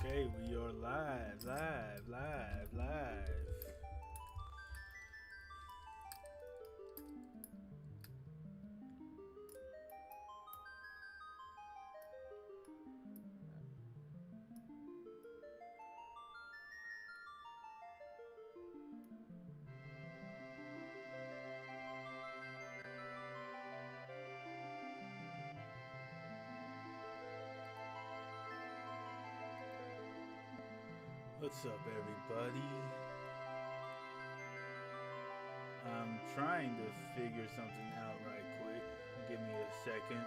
Okay, we are live. What's up, everybody? I'm trying to figure something out right quick. Give me a second.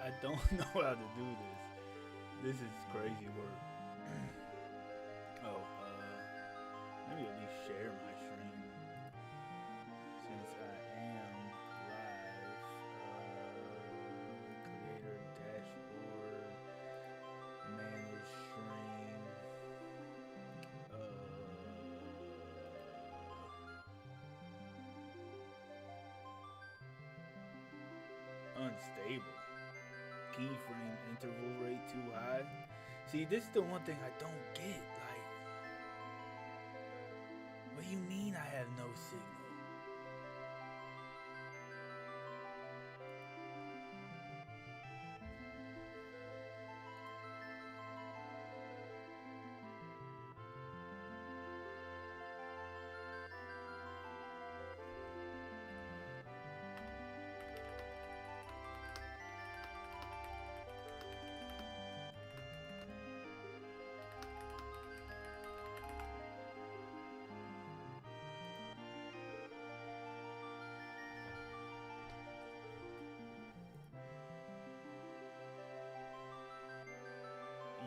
I don't know how to do this. This is crazy work. Maybe at least share my stream since I am live. Creator dashboard, manage stream. Unstable. Keyframe interval rate too high. See, this is the one thing I don't get. Like, what do you mean I have no signal?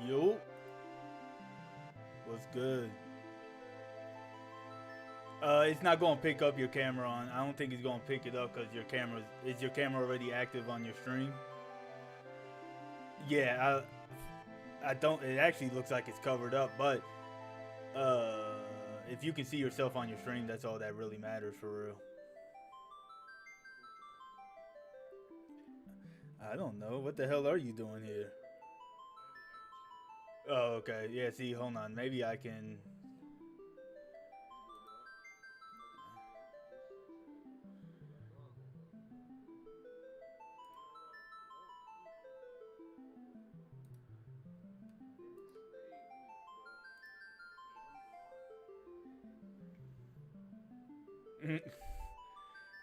Yo, what's good? It's not gonna pick up your camera on. I don't think it's gonna pick it up because your camera is your camera already active on your stream. Yeah, I don't. It actually looks like it's covered up, but if you can see yourself on your stream, that's all that really matters for real. I don't know. What the hell are you doing here? Oh, okay. Yeah, see, hold on. Maybe I can.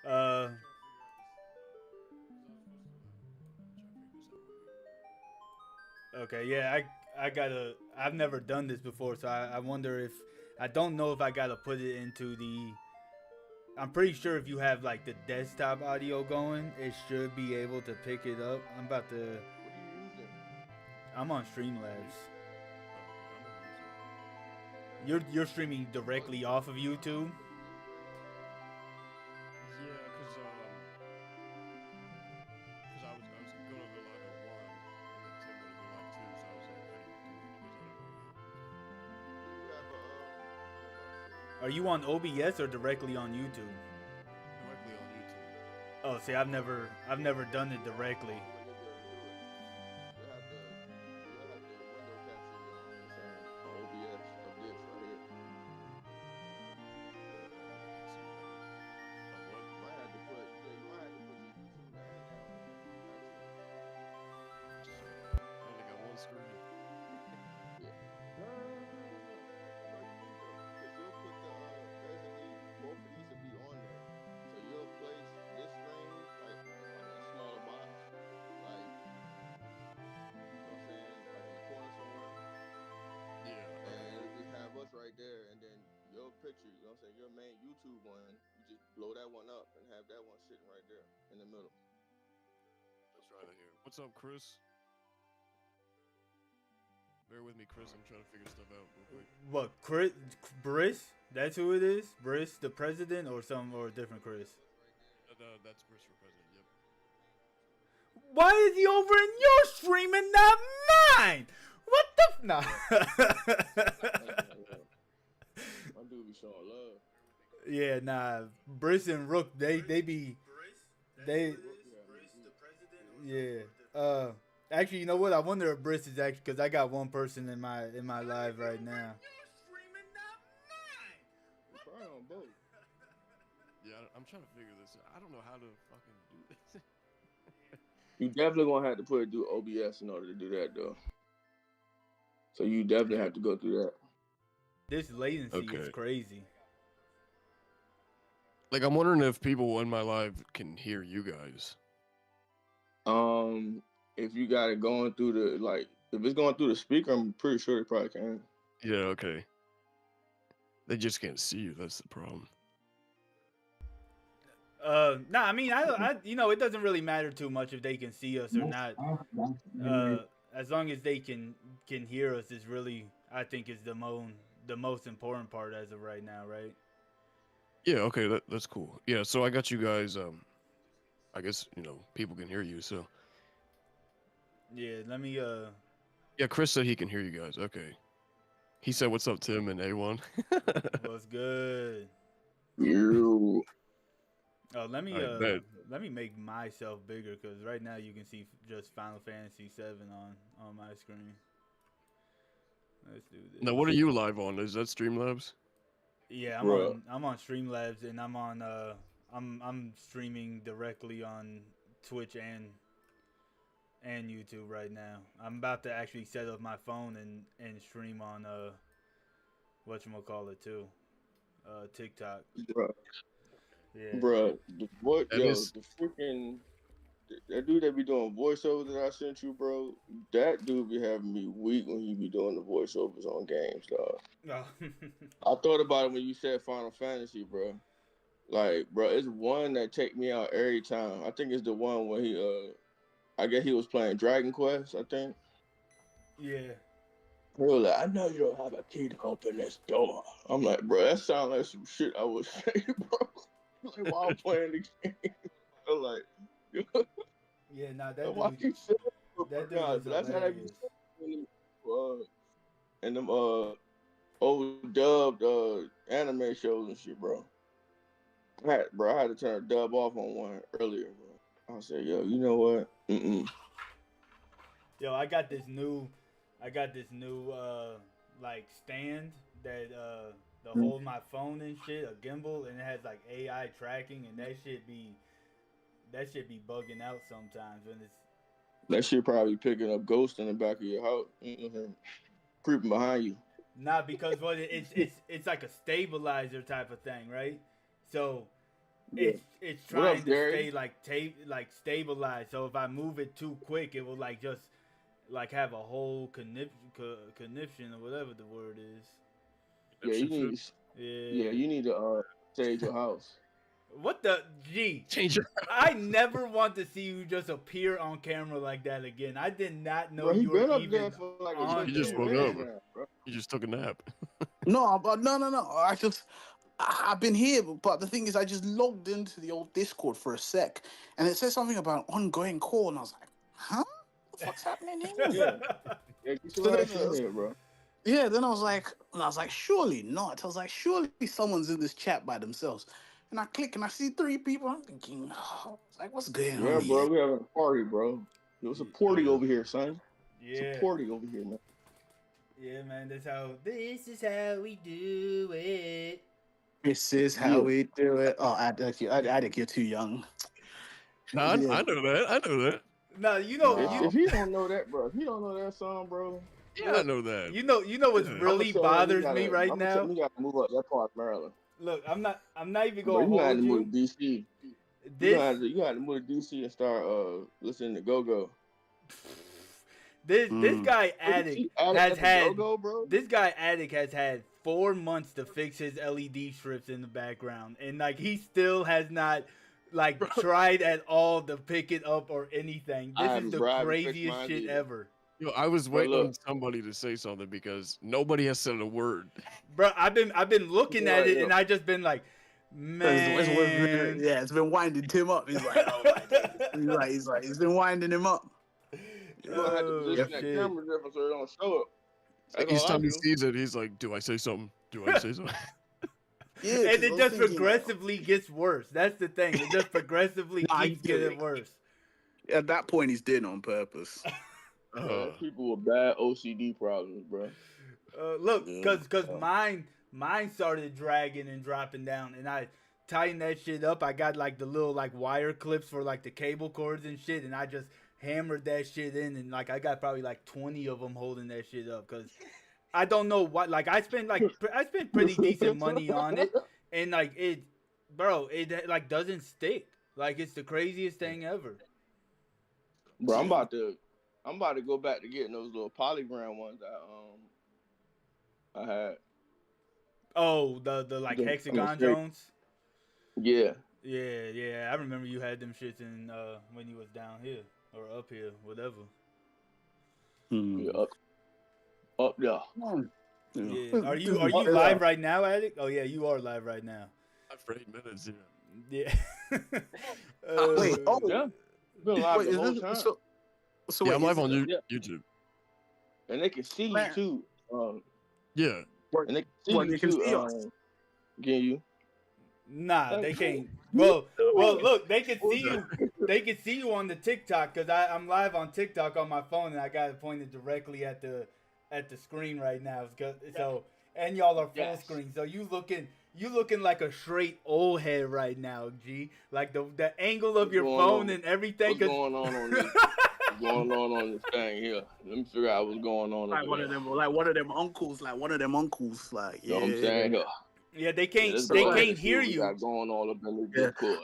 uh, okay, yeah, I gotta. I've never done this before, so I wonder if I don't know if I gotta put it into the. I'm pretty sure if you have like the desktop audio going, it should be able to pick it up. I'm about to. What are you using? I'm on Streamlabs. You're streaming directly off of YouTube. Yeah, cause I was gonna go live at 1, and then Tim wanted to go live too, so I was like, I didn't do it because I didn't know. Do you have Are you on OBS or directly on YouTube? directly on YouTube? Oh, see, I've never done it directly. You have to window capture OBS of this right here. You might have to put your YouTube name down. I only got one screen. Yeah. No, you need there, and then your picture, you know what I'm saying, your main YouTube one, you just blow that one up and have that one sitting right there in the middle. Let's try that here. What's up, Chris? Bear with me, Chris. I'm trying to figure stuff out real quick. What, Chris? Briss? That's who it is? Briss, the president, or a different Chris? That's Chris for president. Yep. Why is he over in your stream and not mine? What the? Nah. My dude be showing love. Yeah, nah. Briss and Rook, they be. Yeah. Actually, you know what? I wonder if Briss is actually, because I got one person in my live right now. Probably on both. Yeah, I'm trying to figure this out. I don't know how to fucking do this. You definitely gonna have to do OBS in order to do that though. So you definitely have to go through that. This latency is Okay. crazy. Like, I'm wondering if people in my live can hear you guys. If you got it going through the if it's going through the speaker, I'm pretty sure they probably can. Yeah, okay. They just can't see you. That's the problem. Nah, I mean, I it doesn't really matter too much if they can see us or not. As long as they can hear us is really, I think, is the most important part as of right now, right? Yeah, okay, that's cool. Yeah, so I got you guys. I guess people can hear you. So Yeah, let me yeah, Chris said he can hear you guys. Okay. He said, "What's up, Tim and A1?" What's good? You. Oh, let me Alright, bet. let me make myself bigger, because right now you can see just Final Fantasy 7 on my screen. Let's do this. Now, what are you live on? Is that Streamlabs? Yeah, Bruh. I'm on Streamlabs, and I'm on I'm streaming directly on Twitch and YouTube right now. I'm about to actually set up my phone and stream on whatchamacallit too. TikTok. Bruh. Yeah. Bruh. That The freaking that dude that be doing voiceovers that I sent you, bro, that dude be having me weak when he be doing the voiceovers on games, dog. Oh. I thought about it when you said Final Fantasy, bro. Like, bro, it's one that take me out every time. I think it's the one where he I guess he was playing Dragon Quest, I think. Yeah. He was like, I know you don't have a key to open this door. I'm like, bro, that sounds like some shit I would say, bro. Like, while I'm playing the game. I'm like, Yeah, nah, that why dude, you say that dude nah, is but that's how they be hilarious. saying and them old dubbed anime shows and shit, bro. I had to turn a dub off on one earlier, bro. I said, yo, you know what? Yo, I got this new like stand that to hold my phone and shit, a gimbal, and it has like AI tracking, and that shit be bugging out sometimes when it's That shit probably picking up ghosts in the back of your house, creeping behind you. not, because what it's like a stabilizer type of thing, right? So it's What up, trying to Gary? stay like stabilized. So if I move it too quick, it will like just like have a whole conniption or whatever the word is. Yeah, you need Yeah. you need to stage your house. What the G? Change your. I never want to see you just appear on camera like that again. I did not know Bro, he you been were up even there for like on You just there. woke up. now, bro. You just took a nap. No. I've been here, but the thing is, I just logged into the old Discord for a sec, and it says something about an ongoing call, and I was like, huh? What the fuck's happening here? Yeah, get So your then, ass in here, bro. yeah, then I was like, surely not. I was like, surely someone's in this chat by themselves. And I click and I see 3 people. I'm thinking, like, what's going Yeah, on bro, here? we having a party, bro. It was a party over here, son. Yeah. It's a party over here, man. Yeah, man. This is how we do it. This is how we do it. Oh, Addict, you're too young. No, I know that. I know that. No, you know, If he don't know that, bro, if he don't know that song, bro. Yeah, I know that. you know what's Yeah. really bothers me right now. We got to move up that part of Maryland. Look, I'm not even Bro, gonna you got to hold move you. to DC. This You got to move to DC and start listening to Go Go. this guy Addict has had Go-Go, bro. this guy Addict has had 4 months to fix his LED strips in the background, and like he still has not like tried at all to pick it up or anything. I This is haven't, the bro. I haven't fixed craziest mine shit either. ever. Yo, I was But waiting on look, somebody to say something because nobody has said a word. Bro, I've been looking at Right, it yo. and I just been like, man. Yeah, it's been winding Tim up. He's like, oh my days. He's been winding him up. you gonna have to Oh, position that shit. camera different so it don't show up. That's Each all I time he do. sees it, he's like, "Do I say something? Do I say something?" Yeah, And 'cause I it was just thinking, progressively gets worse. That's the thing. It just progressively Nah, I keeps get getting it. worse. At that point, he's doing it on purpose. Man, people with bad OCD problems, bro. Look, Yeah. cause mine started dragging and dropping down, and I tightened that shit up. I got like the little like wire clips for like the cable cords and shit, and I just hammered that shit in, and like I got probably like 20 of them holding that shit up, cause I don't know what, like I spent pretty decent money on it, and like it like doesn't stick. Like it's the craziest thing ever. Bro, I'm about to go back to getting those little polygram ones that I had. Oh, the like The- hexagon straight- Jones. Yeah. Yeah. I remember you had them shits in when you was down here or up here, whatever. Yeah, up there. Yeah. Are you live right now, Addict? Oh yeah, you are live right now. For 8 minutes, Yeah. Wait, oh, Yeah. Been live wait, the is whole this time. so? yeah, Wait, I'm live is on it- yeah. YouTube. And they can see you Man. too. Yeah, And they can see What, you they can too. see us? Can you? Nah, they can't. Well, look, they can see you. They can see you on the TikTok because I'm live on TikTok on my phone and I got it pointed directly at the screen right now. So and y'all are full Yes. screen, so you looking like a straight old head right now, G. Like the angle of What's your going phone on? and everything. What's going on this? What's going on this thing here? Let me figure out what's going on. Like over one there. of them, like one of them uncles, like You know what I'm saying? Here. Yeah, they Yeah, can't. let's They go ahead can't and see hear what we you. got going on up in this Yeah. Discord.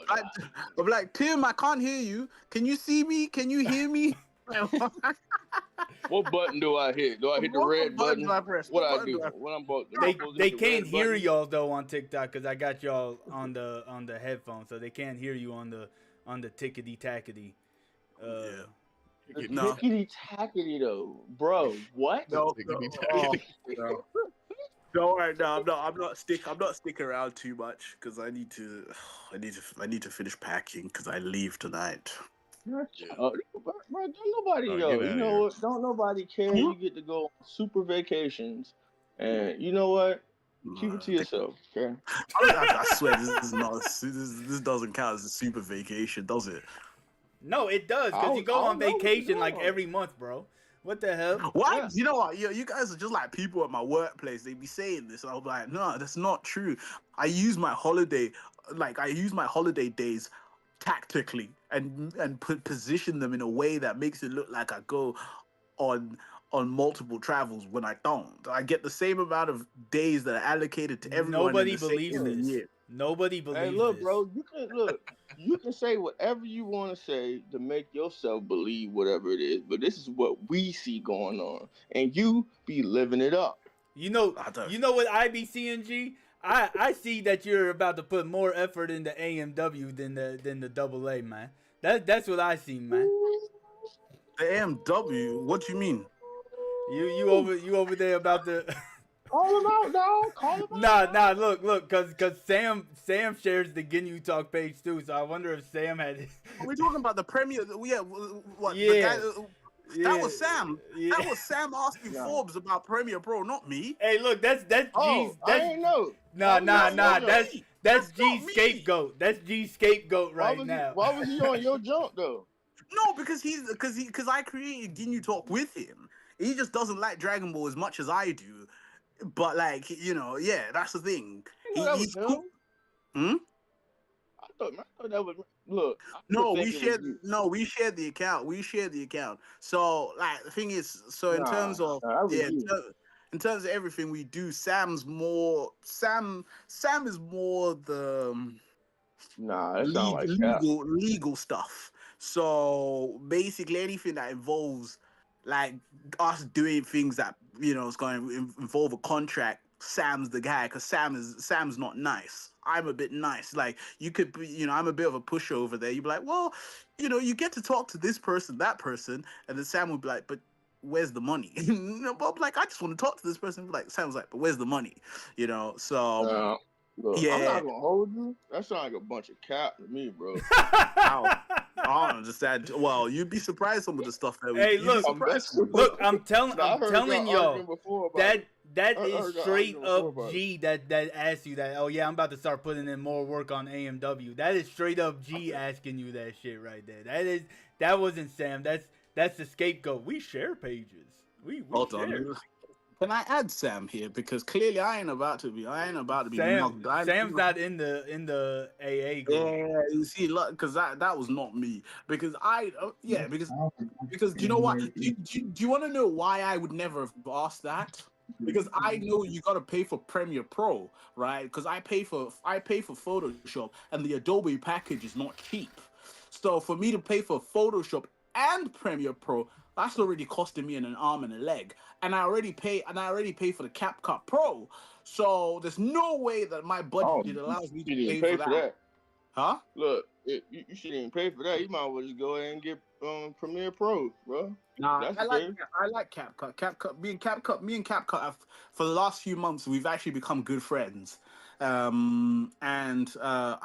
I'm like, Tim, I can't hear you. Can you see me? Can you hear me? What button do I hit? Do I hit the What red button? do I press? What I button do? I- What I'm supposed They supposed to they hit the can't red hear button? y'all though on TikTok because I got y'all on the headphones, so they can't hear you on the tickety tackety. Yeah. The No. tickety tackety though, bro. What? No, Tickety-tackety. no. Don't worry, no, I'm not sticking around too much because I need to finish packing because I leave tonight. Bro, don't nobody Oh, yo. get You outta know here. what? Don't nobody care. You get to go on super vacations, and you know what? Keep it to yourself, okay? I swear this is not this doesn't count as a super vacation, does it? No, it does I because you don't- go I on don't know what you're vacation like doing. every month, bro. What the hell? What? Yeah. You know what? You guys are just like people at my workplace. They be saying this, and I'm like, no, that's not true. I use my holiday days tactically and position them in a way that makes it look like I go on multiple travels when I don't. I get the same amount of days that are allocated to everyone. Nobody in the believes same this. year. Nobody believes Hey, look, this. bro. You can say whatever you want to say to make yourself believe whatever it is, but this is what we see going on, and you be living it up. You know I don't. what I be seeing, G? I see that you're about to put more effort into AMW than the AA, man. That's what I see, man. The AMW. What do you mean? You over there about to Call him out, dog. Call him out. Nah, look, cause Sam shares the Ginyu Talk page too, so I wonder if Sam had. Are we talking about the Premier? Yeah, what? Yeah. The guy, Yeah, that was Sam. yeah. That was Sam asking Yeah. Forbes about Premier Pro, not me. Hey, look, that's Oh, G's. I That's ain't know. nah. That's not That's me. that's That's not G's me. scapegoat. That's G's scapegoat right why now. Why was he on your jump though? No, because I created Ginyu Talk with him. He just doesn't like Dragon Ball as much as I do. But like, yeah, that's the thing. You know that was He's him. cool. Hmm? I thought that was look. I No, think we it was shared. you. No, we shared the account. We shared the account. So, like, the thing is, so in Nah, terms of that was yeah, you. in terms of everything we do, Sam is more the Nah, that sound like that. legal stuff. So basically, anything that involves like us doing things that is going to involve a contract Sam's the guy because Sam's not nice. I'm a bit nice. Like you could be, I'm a bit of a pushover there. You'd be like, well, you get to talk to this person, that person, and then Sam would be like, but where's the money? Bob like, I just want to talk to this person. Like Sam's like, but where's the money? So Look, I'm yeah. not gonna hold you. That sounds like a bunch of cap to me, bro. I don't understand. Well, you'd be surprised some of the stuff that we. Hey, you'd be look, surprised. Look, I'm telling Nah, I heard telling y'all y'all arguing before about that it. that I is heard y'all straight arguing before up about G that asked you that. Oh yeah, I'm about to start putting in more work on AMW. That is straight up G asking you that shit right there. That wasn't Sam. That's the scapegoat. We share pages. We Hold share. on. Can I add Sam here because clearly I ain't about to be Sam, knocked. Sam's not in the AA group. Yeah, you see, look, because that was not me. Because because you know what? Do you want to know why I would never have asked that? Because I know you gotta pay for Premiere Pro, right? Because I pay for Photoshop, and the Adobe package is not cheap. So for me to pay for Photoshop and Premiere Pro, that's already costing me an arm and a leg. And I already pay for the CapCut Pro. So there's no way that my budget allows me to You pay for that. Huh? Look, you shouldn't even pay for that. You might as well just go ahead and get Premiere Pro, bro. Nah, That's I like CapCut. Me and CapCut have, for the last few months, we've actually become good friends. I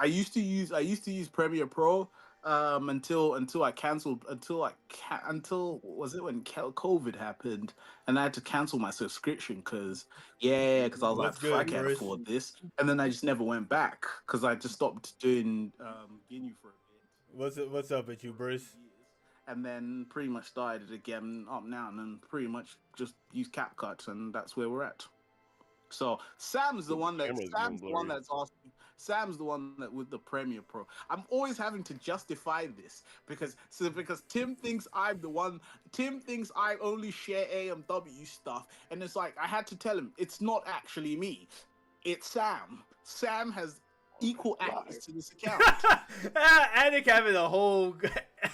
used to use Premiere Pro until I canceled was it when COVID happened and I had to cancel my subscription because I was What's like, I good, can't Bruce? afford this, and then I just never went back because I just stopped doing Ginu for a bit. What's up with you, Bruce? And then pretty much started again up now, and then pretty much just use CapCut, and that's where we're at. So Sam's the one that's asking. Sam's the one that with the Premiere Pro. I'm always having to justify this because Tim thinks I'm the one. Tim thinks I only share AMW stuff, and it's like I had to tell him it's not actually me. It's Sam. Sam has equal access to this account. Attic having a whole.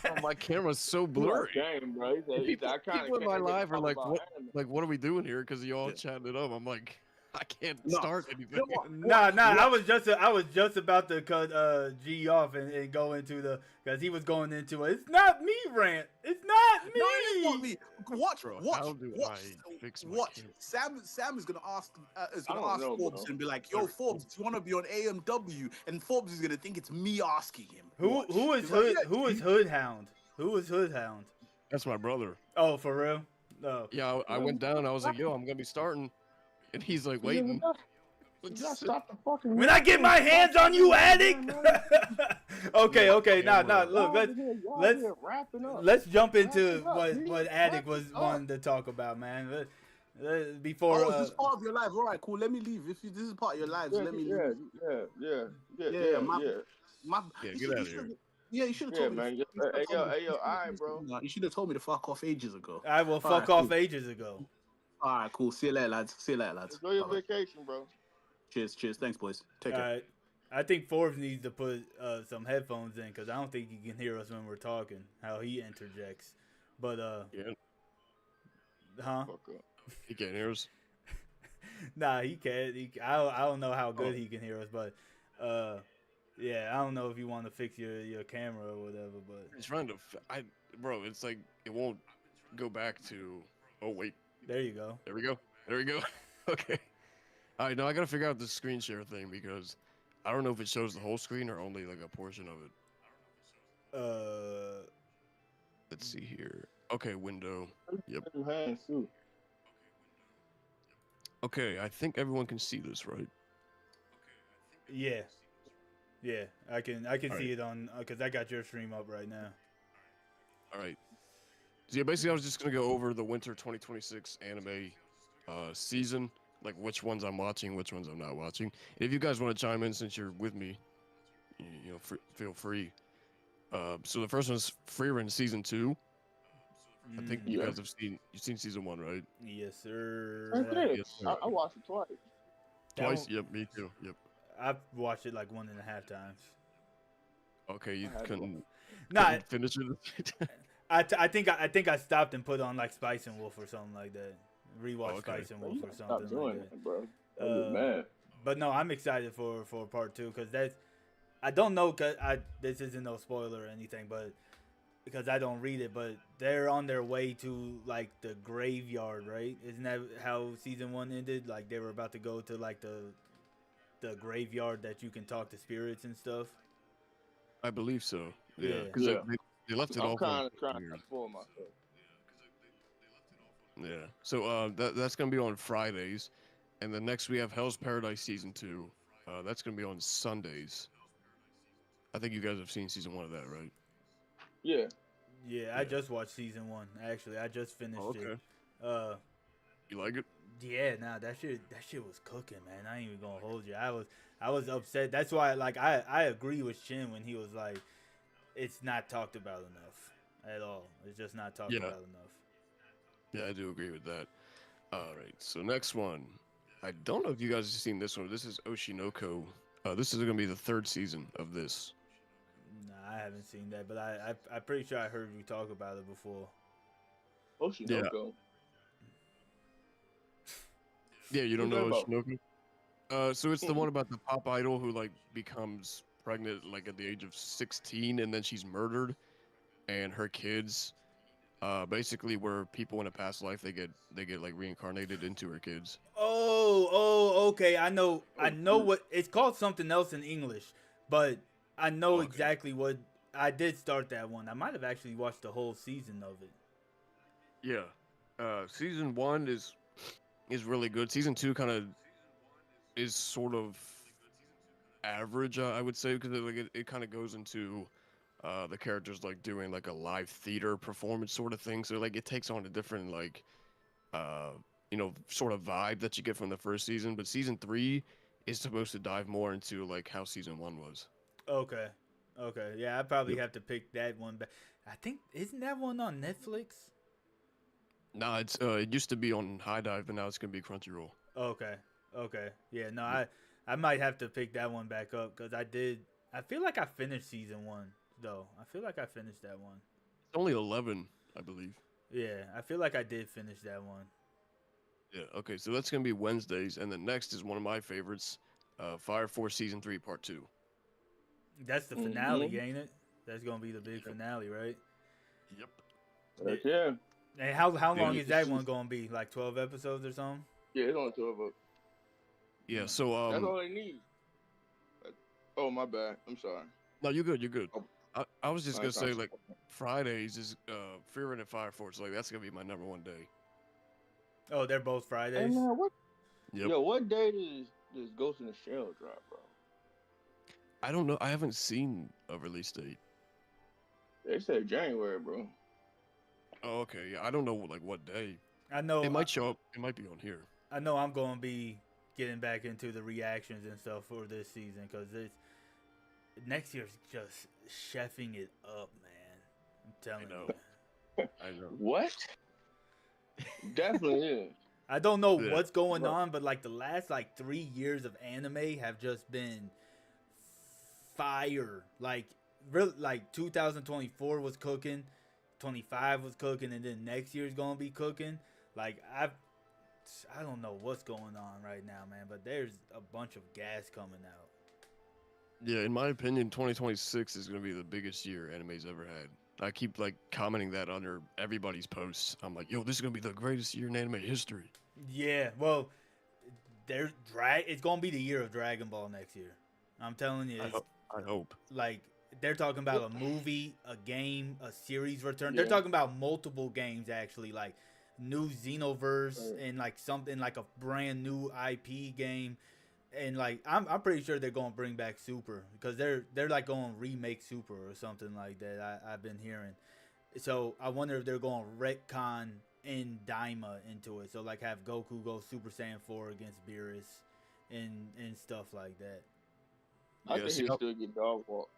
Oh, my camera's so blurry. Game, bro. People in my live are like, what are we doing here? Because you all chatting it up. I'm like, I can't start anything. Nah. I was just about to cut G off and go into because he was going into it's not me rant. It's not me. No, it's not me. Watch. How do I fix my camera? Sam is gonna ask Forbes and be like, "Yo, Forbes, do you want to be on AMW?" And Forbes is gonna think it's me asking him. Who is Hood Hound? Who is Hood Hound? That's my brother. Oh, for real? No. Yeah, I went down. I was like, yo, I'm gonna be starting, and he's like waiting. When I get my hands on you, addict. Okay. Nah. Look, let's jump into what addict was wanting to talk about, man. Before. Is this part of your life? All right, cool. Let me leave. If this is part of your lives, let me leave. Yeah. Get out of here. Yeah, you should have told me. Hey, yo, all right, bro. You should have told me to fuck off ages ago. I will fuck off ages ago. All right, cool. See you later, lads. Enjoy your vacation, bro. Cheers. Thanks, boys. Take All care. right. I think Forbes needs to put some headphones in because I don't think he can hear us when we're talking. How he interjects, but huh? He can't hear us. Nah, he can't. I don't know how good he can hear us, but yeah, I don't know if you want to fix your camera or whatever. But He's trying to. Bro, it's like it won't go back to. Oh wait. there you go. There we go. Okay. All right, now I gotta figure out the screen share thing because I don't know if it shows the whole screen or only like a portion of it. Let's see here. Okay, window. Yep. Okay, I think everyone can see this, right? Yeah, I can All see it on because I got your stream up right now. All right. So yeah, basically I was just gonna go over the winter 2026 anime season, like which ones I'm watching, which ones I'm not watching. And if you guys want to chime in since you're with me, feel free. So the first one's Frieren season 2. I think you guys have seen season 1, right? Yes, sir. Okay. I watched it twice. Twice? Yep, me too. Yep. I've watched it like 1.5 times. Okay, you couldn't finish it. I think I stopped and put on like Spice and Wolf or something like that. Rewatch Spice and Wolf or something like that. Bro. I'm just mad. But no, I'm excited for part two because that's I don't know cause this isn't no spoiler or anything, but because I don't read it, but they're on their way to like the graveyard, right? Isn't that how season one ended? Like they were about to go to like the graveyard that you can talk to spirits and stuff. I believe so. Yeah, Yeah. because Yeah. they left it I'm off. kind of trying weird. to spoil myself. Yeah. So that's gonna be on Fridays, and then next we have Hell's Paradise season 2. That's gonna be on Sundays. I think you guys have seen season 1 of that, right? Yeah. Yeah, I just watched season one. Actually, I just finished Oh, okay. it. You like it? Yeah, nah, that shit was cooking, man. I ain't even gonna hold you. I was upset. That's why, like, I agree with Shin when he was like, it's not talked about enough at all. It's just not talked Yeah. about enough. Yeah, I do agree with that. All right. So next one, I don't know if you guys have seen this one. This is Oshinoko. This is gonna be the 3rd season of this. Nah, I haven't seen that, but I'm pretty sure I heard you talk about it before. Oshinoko. Yeah, you don't know What's that Oshinoko? So it's the one about the pop idol who like becomes pregnant like at the age of 16, and then she's murdered, and her kids, basically where people in a past life they get like reincarnated into her kids. Oh, okay. I know what it's called. Something else in English, but I know Okay. exactly what. I did start that one. I might have actually watched the whole season of it. Yeah. Season 1 is really good. Season 2 kind of is sort of average, I would say, because it kind of goes into the characters like doing like a live theater performance sort of thing. So like it takes on a different like uh sort of vibe that you get from the first season. But season 3 is supposed to dive more into like how season 1 was. Okay. Yeah, I probably Yep. have to pick that one back. I think isn't that one on Netflix? Nah, it used to be on High Dive, but now it's gonna be Crunchyroll. Okay. Yeah, no, Yep. I might have to pick that one back up because I feel like I finished season one though. I feel like I finished that one. It's only 11, I believe. Yeah, I feel like I did finish that one. Yeah. Okay, so that's gonna be Wednesdays, and then next is one of my favorites, Fire Force season 3 part 2. That's the finale, ain't it? That's gonna be the big finale, right? Yep. Heck yeah. And how long Yeah, is that one gonna be? Like 12 episodes or something? Yeah, it's only 12 of. Yeah. So That's all they need. Oh, my bad. I'm sorry. no, you're good. You're good. Oh. I was just No, gonna it's not say like so- Fridays is Fear and Fire Force. Like that's gonna be my #1 day. Oh, they're both Hey, Fridays. man, what? Yep. Yo, what day does Ghost in the Shell drop, bro? I don't know. I haven't seen a release date. They said January, bro. Oh, okay. Yeah, I don't know like what day. I know. It might show up. It might be on here. I know I'm gonna be getting back into the reactions and stuff for this season because next year's just chefing it up, man. I'm telling know. you. I know. What? Definitely is. I don't know Yeah. what's going Bro. on, but like the last like 3 years of anime have just been fire. Like real, like 2024 was cooking, 25 was cooking, and then next year's gonna be cooking. Like I don't know what's going on right now, man, but there's a bunch of gas coming out. Yeah, in my opinion, 2026 is gonna be the biggest year anime's ever had. I keep like commenting that under everybody's posts. I'm like, yo, this is gonna be the greatest year in anime history. Yeah, well, it's gonna be the year of Dragon Ball next year. I'm telling you, it's I hope. like they're talking about a movie, a game, a series return. They're Yeah. talking about multiple games actually, like new Xenoverse Right. and like something like a brand new IP game. And like I'm pretty sure they're gonna bring back Super because they're like gonna remake Super or something like that. I've been hearing. So I wonder if they're gonna retcon in Daima into it. So like have Goku go Super Saiyan 4 against Beerus and stuff like that. I Yeah, think see, he'll still get dog walked.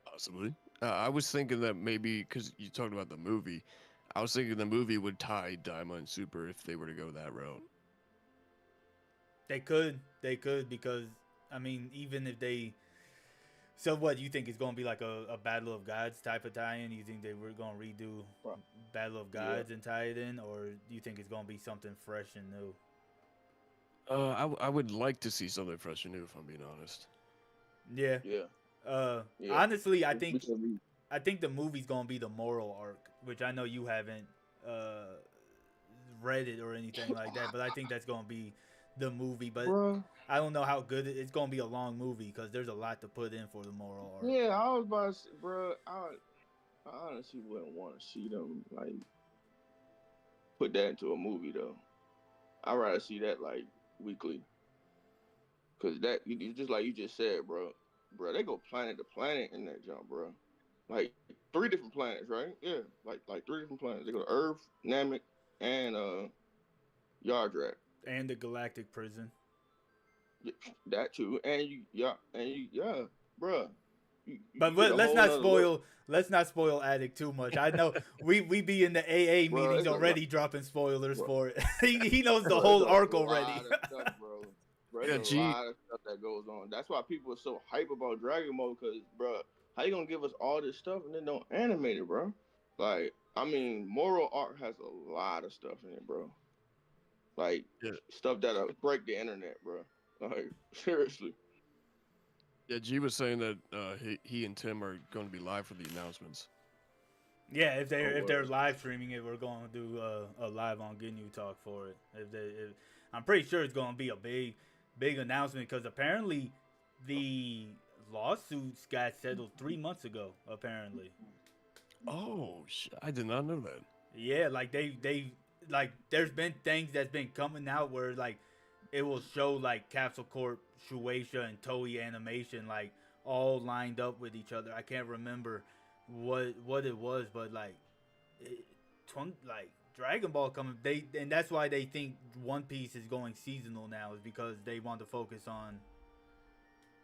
possibly. I was thinking that maybe because you talked about the movie, I was thinking the movie would tie Daima and Super if they were to go that route. They could because I mean even if they. So what you think is gonna be like a Battle of Gods type of tie-in? You think they were gonna redo Right. Battle of Yeah. Gods and tie it in, or do you think it's gonna be something fresh and new? I would like to see something fresh and new, if I'm being honest. Yeah. Yeah. Yeah. Honestly, I We think should be- the movie's gonna be the moral arc, which I know you haven't uh read it or anything like that, but I think that's gonna be the movie. But Bruh. I don't know how good it's gonna be. A long movie because there's a lot to put in for the moral arc. Yeah, I was about to say, bro. I honestly wouldn't want to see them like put that into a movie though. I'd rather see that like weekly, cause that just like you just said, bro. Bro, they go planet to planet in that jump, bro. Like 3 different planets, right? Yeah, like 3 different planets. They go to Earth, Namek, and Yardrat. And the Galactic Prison. Yeah, that too, yeah, bro. But get a let's whole not nother look. spoil. Let's not spoil Addict too much. I know we be in the AA Bro, meetings it's a already dropping spoilers Bro. for it. he knows the Bro, whole it's a arc lot already. of stuff, bro. Bro, Yeah, there's a lot of stuff that goes on. That's why people are so hype about Dragon Ball, because, bro, how you gonna give us all this stuff and then don't animate it, bro? Like, I mean, Moral Arc has a lot of stuff in it, bro. Like, Yeah. stuff that'll break the internet, bro. Like, seriously. Yeah, G was saying that he and Tim are going to be live for the announcements. Yeah, if they're word. live streaming it, we're going to do a live on Ginyu Talk for it. I'm pretty sure it's going to be a big announcement because apparently the lawsuits got settled 3 months ago. Apparently, Oh, I did not know that. yeah, like they like there's been things that's been coming out where like it will show like Capsule Corp, Shueisha, and Toei Animation like all lined up with each other. I can't remember what it was, but like like Dragon Ball coming, and that's why they think One Piece is going seasonal now, is because they want to focus on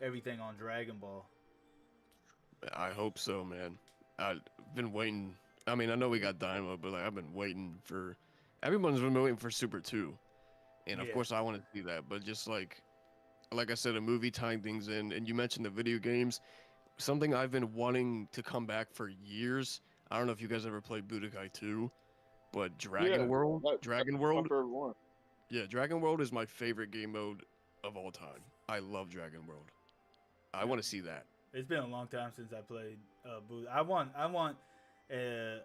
everything on Dragon Ball. I hope so, man. I've been waiting. I mean, I know we got Dynamo, but like I've been waiting for. Everyone's been waiting for Super 2, and of Yeah. course I want to see that. But just like I said, a movie tying things in, and you mentioned the video games. Something I've been wanting to come back for years. I don't know if you guys ever played Budokai 2, but Dragon World. That's my favorite one. Yeah, Dragon World is my favorite game mode of all time. I love Dragon World. I want to see that. It's been a long time since I played I want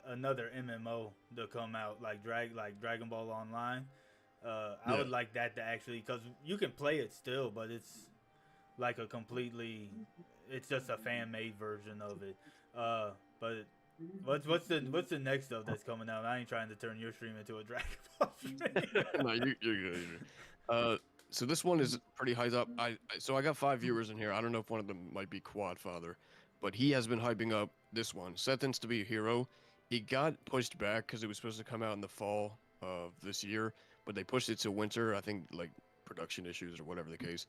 another MMO to come out like Dragon Ball Online. I Yeah. would like that to actually, because you can play it still, but it's like a completely, it's just a fan made version of it. But what's the next stuff that's coming out? I ain't trying to turn your stream into a Dragon Ball stream. No, you're good. You're good. So this one is pretty high up. So I got 5 viewers in here. I don't know if one of them might be Quadfather, but he has been hyping up this one. Sethens to be a hero. He got pushed back because it was supposed to come out in the fall of this year, but they pushed it to winter. I think like production issues or whatever the case.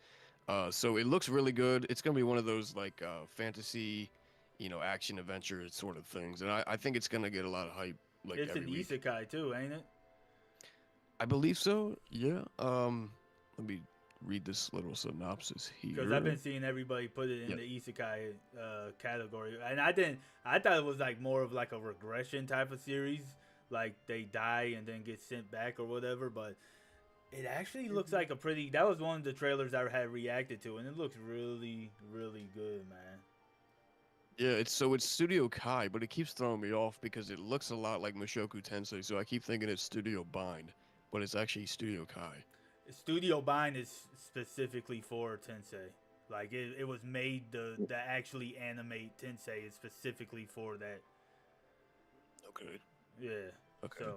So it looks really good. It's gonna be one of those like fantasy, action adventure sort of things, and I think it's gonna get a lot of hype. Like It's every an week. isekai too, ain't it? I believe so. Yeah. Let me read this little synopsis here. Because I've been seeing everybody put it in Yep. the isekai category, and I thought it was like more of like a regression type of series, like they die and then get sent back or whatever. But it actually looks like a pretty. That was one of the trailers I had reacted to, and it looks really, really good, man. Yeah, it's Studio Kai, but it keeps throwing me off because it looks a lot like Mushoku Tensei, so I keep thinking it's Studio Bind, but it's actually Studio Kai. Studio Bind is specifically for Tensei. Like it was made to actually animate Tensei is specifically for that. Okay. Yeah. Okay.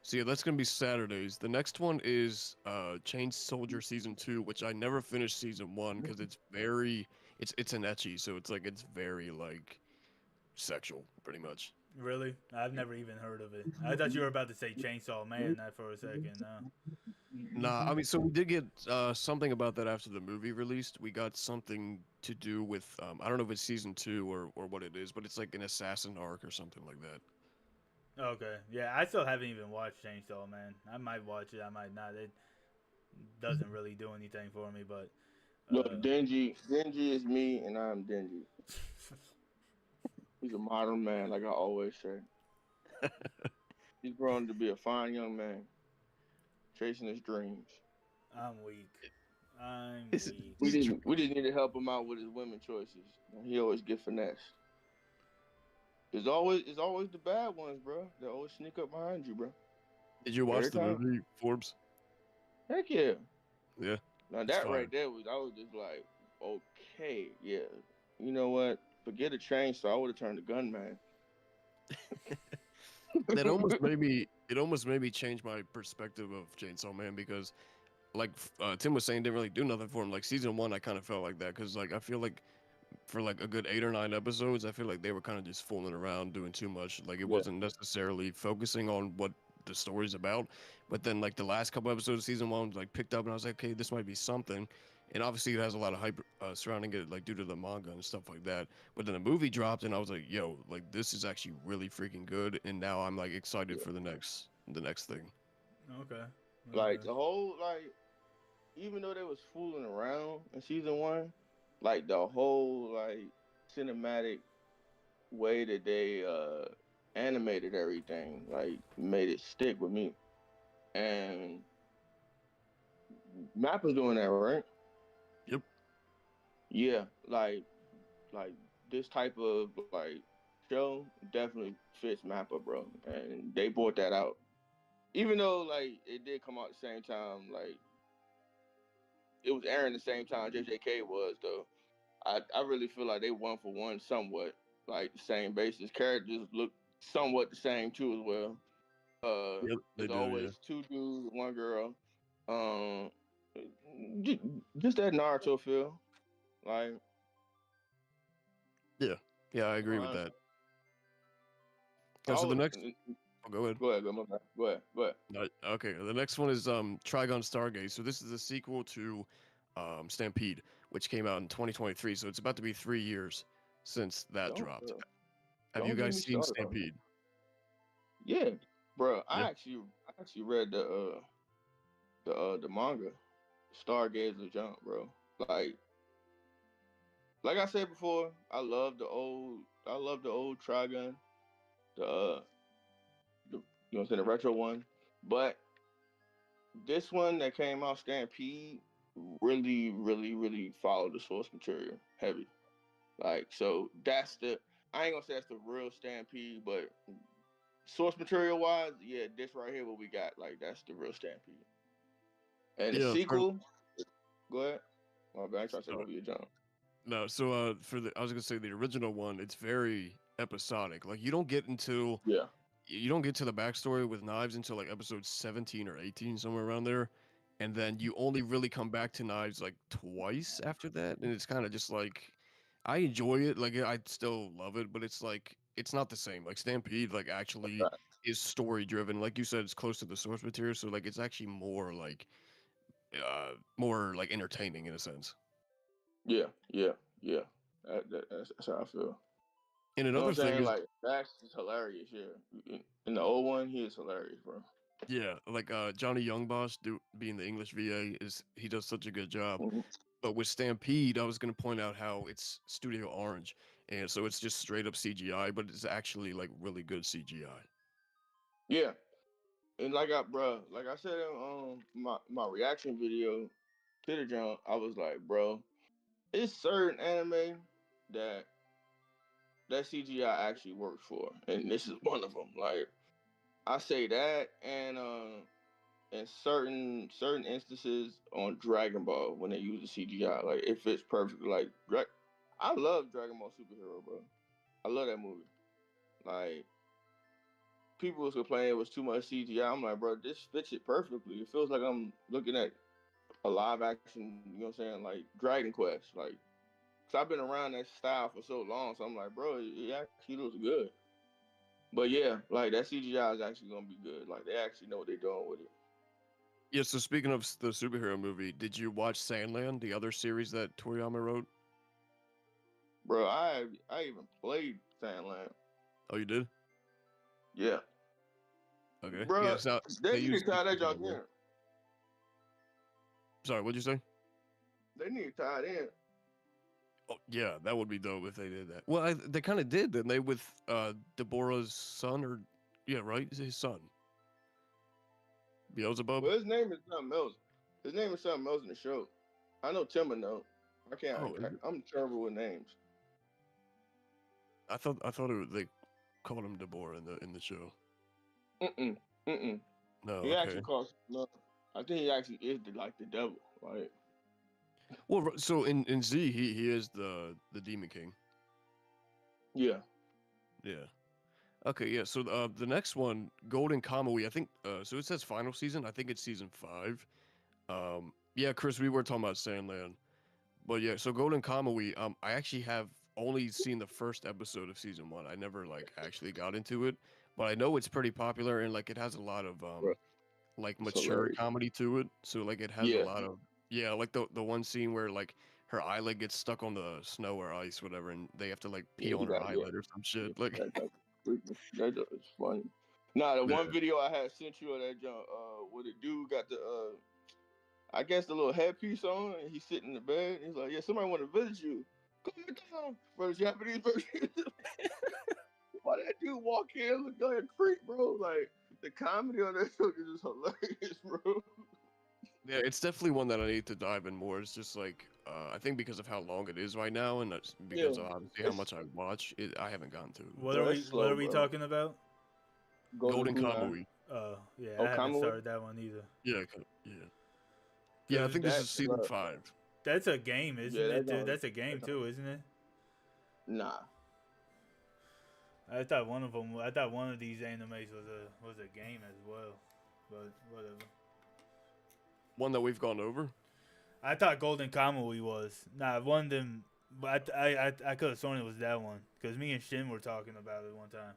So Yeah, that's gonna be Saturdays. The next one is Chain Soldier Season 2, which I never finished Season 1 because it's an ecchi, so it's very like sexual, pretty much. really, I've never even heard of it. I thought you were about to say Chainsaw Man that for a second. No. Nah, I mean, so we did get something about that after the movie released. We got something to do with I don't know if it's Season 2 or what it is, but it's like an assassin arc or something like that. Okay. Yeah, I still haven't even watched Chainsaw Man. I might watch it. I might not. It doesn't really do anything for me, but. Look, Denji is me, and I'm Denji. He's a modern man, like I always say. He's grown to be a fine young man, chasing his dreams. I'm weak. I'm Is it- weak. We is it just need to help him out with his women choices. He always get finessed. It's always the bad ones, bro. They always sneak up behind you, bro. Did you watch Every the time. movie Forbes? Heck yeah. Yeah. Now It's that fire. right there I was just like, okay, yeah. You know what? Forget a chainsaw. I would have turned the gunman. That almost made me. It almost made me change my perspective of Chainsaw Man because, like Tim was saying, didn't really do nothing for him. Like season 1, I kind of felt like that because like I feel like for like a good 8 or 9 episodes, I feel like they were kind of just fooling around, doing too much. Like it Yeah. wasn't necessarily focusing on what the story's about. But then like the last couple episodes of season 1 like picked up, and I was like, okay, this might be something. And obviously it has a lot of hype surrounding it, like due to the manga and stuff like that. But then the movie dropped, and I was like, yo, like this is actually really freaking good. And now I'm like excited Yeah. for the next thing. Okay. Like okay. the whole even though they was fooling around in season 1, like the whole cinematic way that they animated everything, like made it stick with me. And Map was doing that, right? Yep. Yeah, like this type of show definitely fits Mappa, bro. And they brought that out. Even though like it did come out at the same time, like it was airing the same time JJK was though. I really feel like they one for one somewhat, like the same basis. Characters look somewhat the same too as well. Yep. They There's do. Yeah. always 2 dudes, 1 girl. Um, just that Naruto feel, like Yeah. Yeah. I agree with uh, that. I So the was, next. Oh, go ahead. go ahead, go ahead. Okay, the next one is Trigon Stargaze. So this is a sequel to Stampede, which came out in 2023. So it's about to be 3 years since that Don't dropped. Have you don't get guys me seen started on that. Stampede? Yeah, bro. Yeah. I actually read the manga, Stargazer Jump, bro. Like I said before, I love the old Trigun, the you know what I'm saying, the retro one. But this one that came out, Stampede, really, really, really followed the source material heavy. Like, so I ain't gonna say that's the real Stampede, but source material wise, yeah, this right here, what we got, like, that's the real Stampede. And the Yeah. sequel, go ahead. My bad, I trying to take Uh, over your jump. no. So I was gonna say the original one. It's very episodic. Like you don't get to Yeah. the backstory with Knives until like episode 17 or 18, somewhere around there. And then you only really come back to Knives like twice after that, and it's kind of just like I enjoy it. Like I still love it, but it's like it's not the same. Like Stampede, like actually is story driven. Like you said, it's close to the source material, so like it's actually more like entertaining in a sense. Yeah. That's how I feel. And You know what another I'm thing saying? is, Like, Max is hilarious here. In the old one, he is hilarious, bro. yeah, like Johnny Youngboss being the English VA he does such a good job. Mhm. But with Stampede, I was gonna point out how it's Studio Orange, and so it's just straight up CGI, but it's actually like really good CGI. Yeah. And like I said in my reaction video to the jump, I was like, bro, it's certain anime that CGI actually works for, and this is one of them. Like I say that, and in certain instances on Dragon Ball when they use the CGI, like it fits perfectly. Like I love Dragon Ball Superhero, bro. I love that movie. Like people was complaining it was too much CGI. I'm like, bro, this fits it perfectly. It feels like I'm looking at a live action, you know what I'm saying, like Dragon Quest. Like, cause I've been around that style for so long, so I'm like, bro, it actually looks good. But yeah, like that CGI is actually gonna be good. Like they actually know what they're doing with it. Yeah. So speaking of the superhero movie, did you watch Sandland, the other series that Toriyama wrote? Bro, I even played Sandland. Oh, you did? Yeah. Okay. Bro, Yeah. So they they need to used. tie that junk in. Sorry, what'd you say? They need to tie it in. Oh, yeah, that would be dope if they did that. Well, they kind of did, didn't they, with Deborah's son, or yeah, right, his son, Beelzebub. Well, his name is not Mel's. His name is something else in the show. I know Timber know. I can't. Oh, is it? I'm terrible with names. I thought they called him Deborah in the show. Mm-mm. Mm-mm. No, He actually okay. calls. No, I think he actually is like the devil. Like, Well, so in Z he is the Demon King. yeah. Yeah. Okay, yeah. So the next one, Golden Kamui, I think so it says final season. I think it's season 5. Yeah, Chris, we were talking about Sandland. But yeah, so Golden Kamui, I actually have only seen the first episode of season 1. I never like actually got into it, but I know it's pretty popular and like it has a lot of Bruh, like it's mature hilarious. comedy to it. So like it has a Yeah. lot of like the one scene where like her eyelid gets stuck on the snow or ice, whatever, and they have to like pee Yeah, on her yeah. eyelid or some shit. Like That joke is funny. Nah, the Yeah. one video I had sent you of that junk, where the dude got the I guess the little headpiece on, and he's sitting in the bed. And he's like, "Yeah, somebody want to visit you. Come down for the Japanese version." Why that dude walk in look like a creep, bro? Like the comedy on that show is just hilarious, bro. Yeah, it's definitely one that I need to dive in more. It's just like I think because of how long it is right now, and that's because Yeah, of obviously how it's much I watch, I haven't gotten to it. What bro, are we it's slow, What are we bro. talking about? Golden Kunai. Kamui. Yeah, Oh, I haven't Kamui? started that one either. Yeah, yeah. I think this That- is season look. 5. That's a game, isn't Yeah, it? that's Dude? all- That's a game that's too, isn't it? Nah. I thought one of them. I thought one of these animes was a game as well, but whatever. One that we've gone over. I thought Golden Kamui was. Nah, one of them. But I could have sworn it was that one because me and Shin were talking about it one time.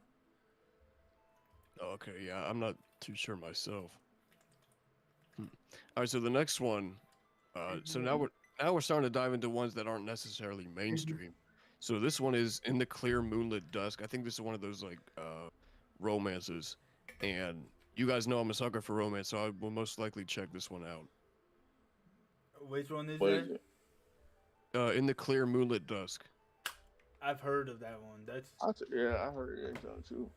Oh, okay, yeah, I'm not too sure myself. All right, so the next one. So now we're starting to dive into ones that aren't necessarily mainstream. So this one is In the Clear Moonlit Dusk. I think this is one of those like romances, and you guys know I'm a sucker for romance, so I will most likely check this one out. Which one is What that? is it? In the Clear Moonlit Dusk. I've heard of that one. That's Yeah, I heard that junk too.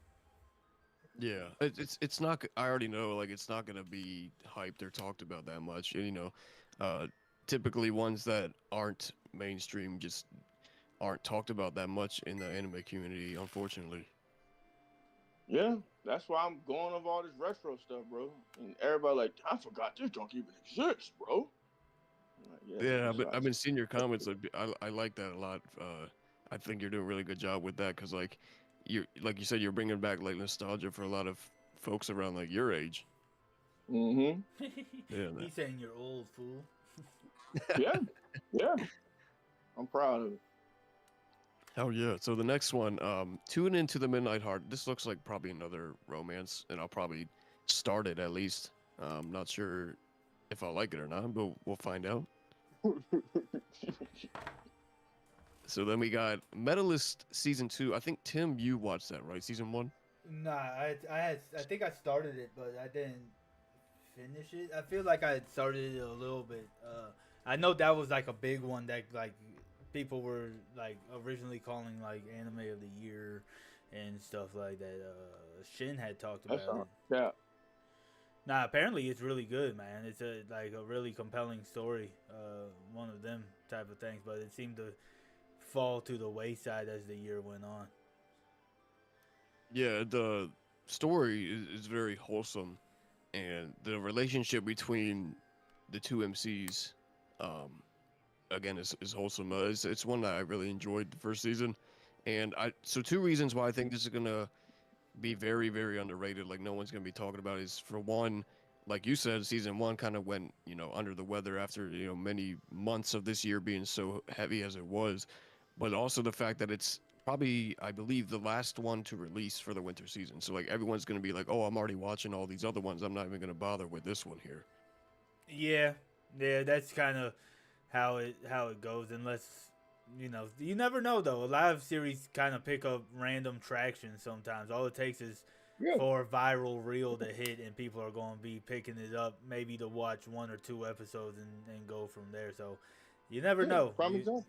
Yeah, it's not. I already know like it's not gonna be hyped or talked about that much. And, you know, typically ones that aren't mainstream just aren't talked about that much in the anime community, unfortunately. Yeah, that's why I'm going over all this retro stuff, bro. And everybody like, I forgot this junk even exists, bro. I'm like, Yeah, that's but right. I've been seeing your comments. Like, I like that a lot. I think you're doing a really good job with that because like you said, you're bringing back like nostalgia for a lot of folks around like your age. Mm-hmm. Yeah, man. He's saying you're old, fool. Yeah, yeah. I'm proud of it. Oh yeah. So the next one, Tune Into the Midnight Heart. This looks like probably another romance, and I'll probably start it at least. Not sure if I like it or not, but we'll find out. So then we got Medalist season 2. I think Tim, you watched that, right? Season 1. Nah, I think I started it, but I didn't finish it. I feel like I had started it a little bit. I know that was like a big one that like people were like originally calling like anime of the year and stuff like that. Shin had talked about That's it. all. Yeah. Nah, apparently it's really good, man. It's a really compelling story. One of them type of things, but it seemed to fall to the wayside as the year went on. Yeah, the story is very wholesome, and the relationship between the two MCs, again, is wholesome. It's one that I really enjoyed the first season, and so 2 reasons why I think this is gonna be very, very underrated. Like no one's gonna be talking about is, for one, like you said, season 1 kind of went, you know, under the weather after, you know, many months of this year being so heavy as it was, but also the fact that it's probably, I believe, the last one to release for the winter season. So like everyone's gonna be like, oh, I'm already watching all these other ones. I'm not even gonna bother with this one here. Yeah, that's kind of how it goes. Unless you never know though. A lot of series kind of pick up random traction sometimes. All it takes is Yeah. for a viral reel to hit, and people are going to be picking it up, maybe to watch 1 or 2 episodes and go from there. So you never know. Prime example.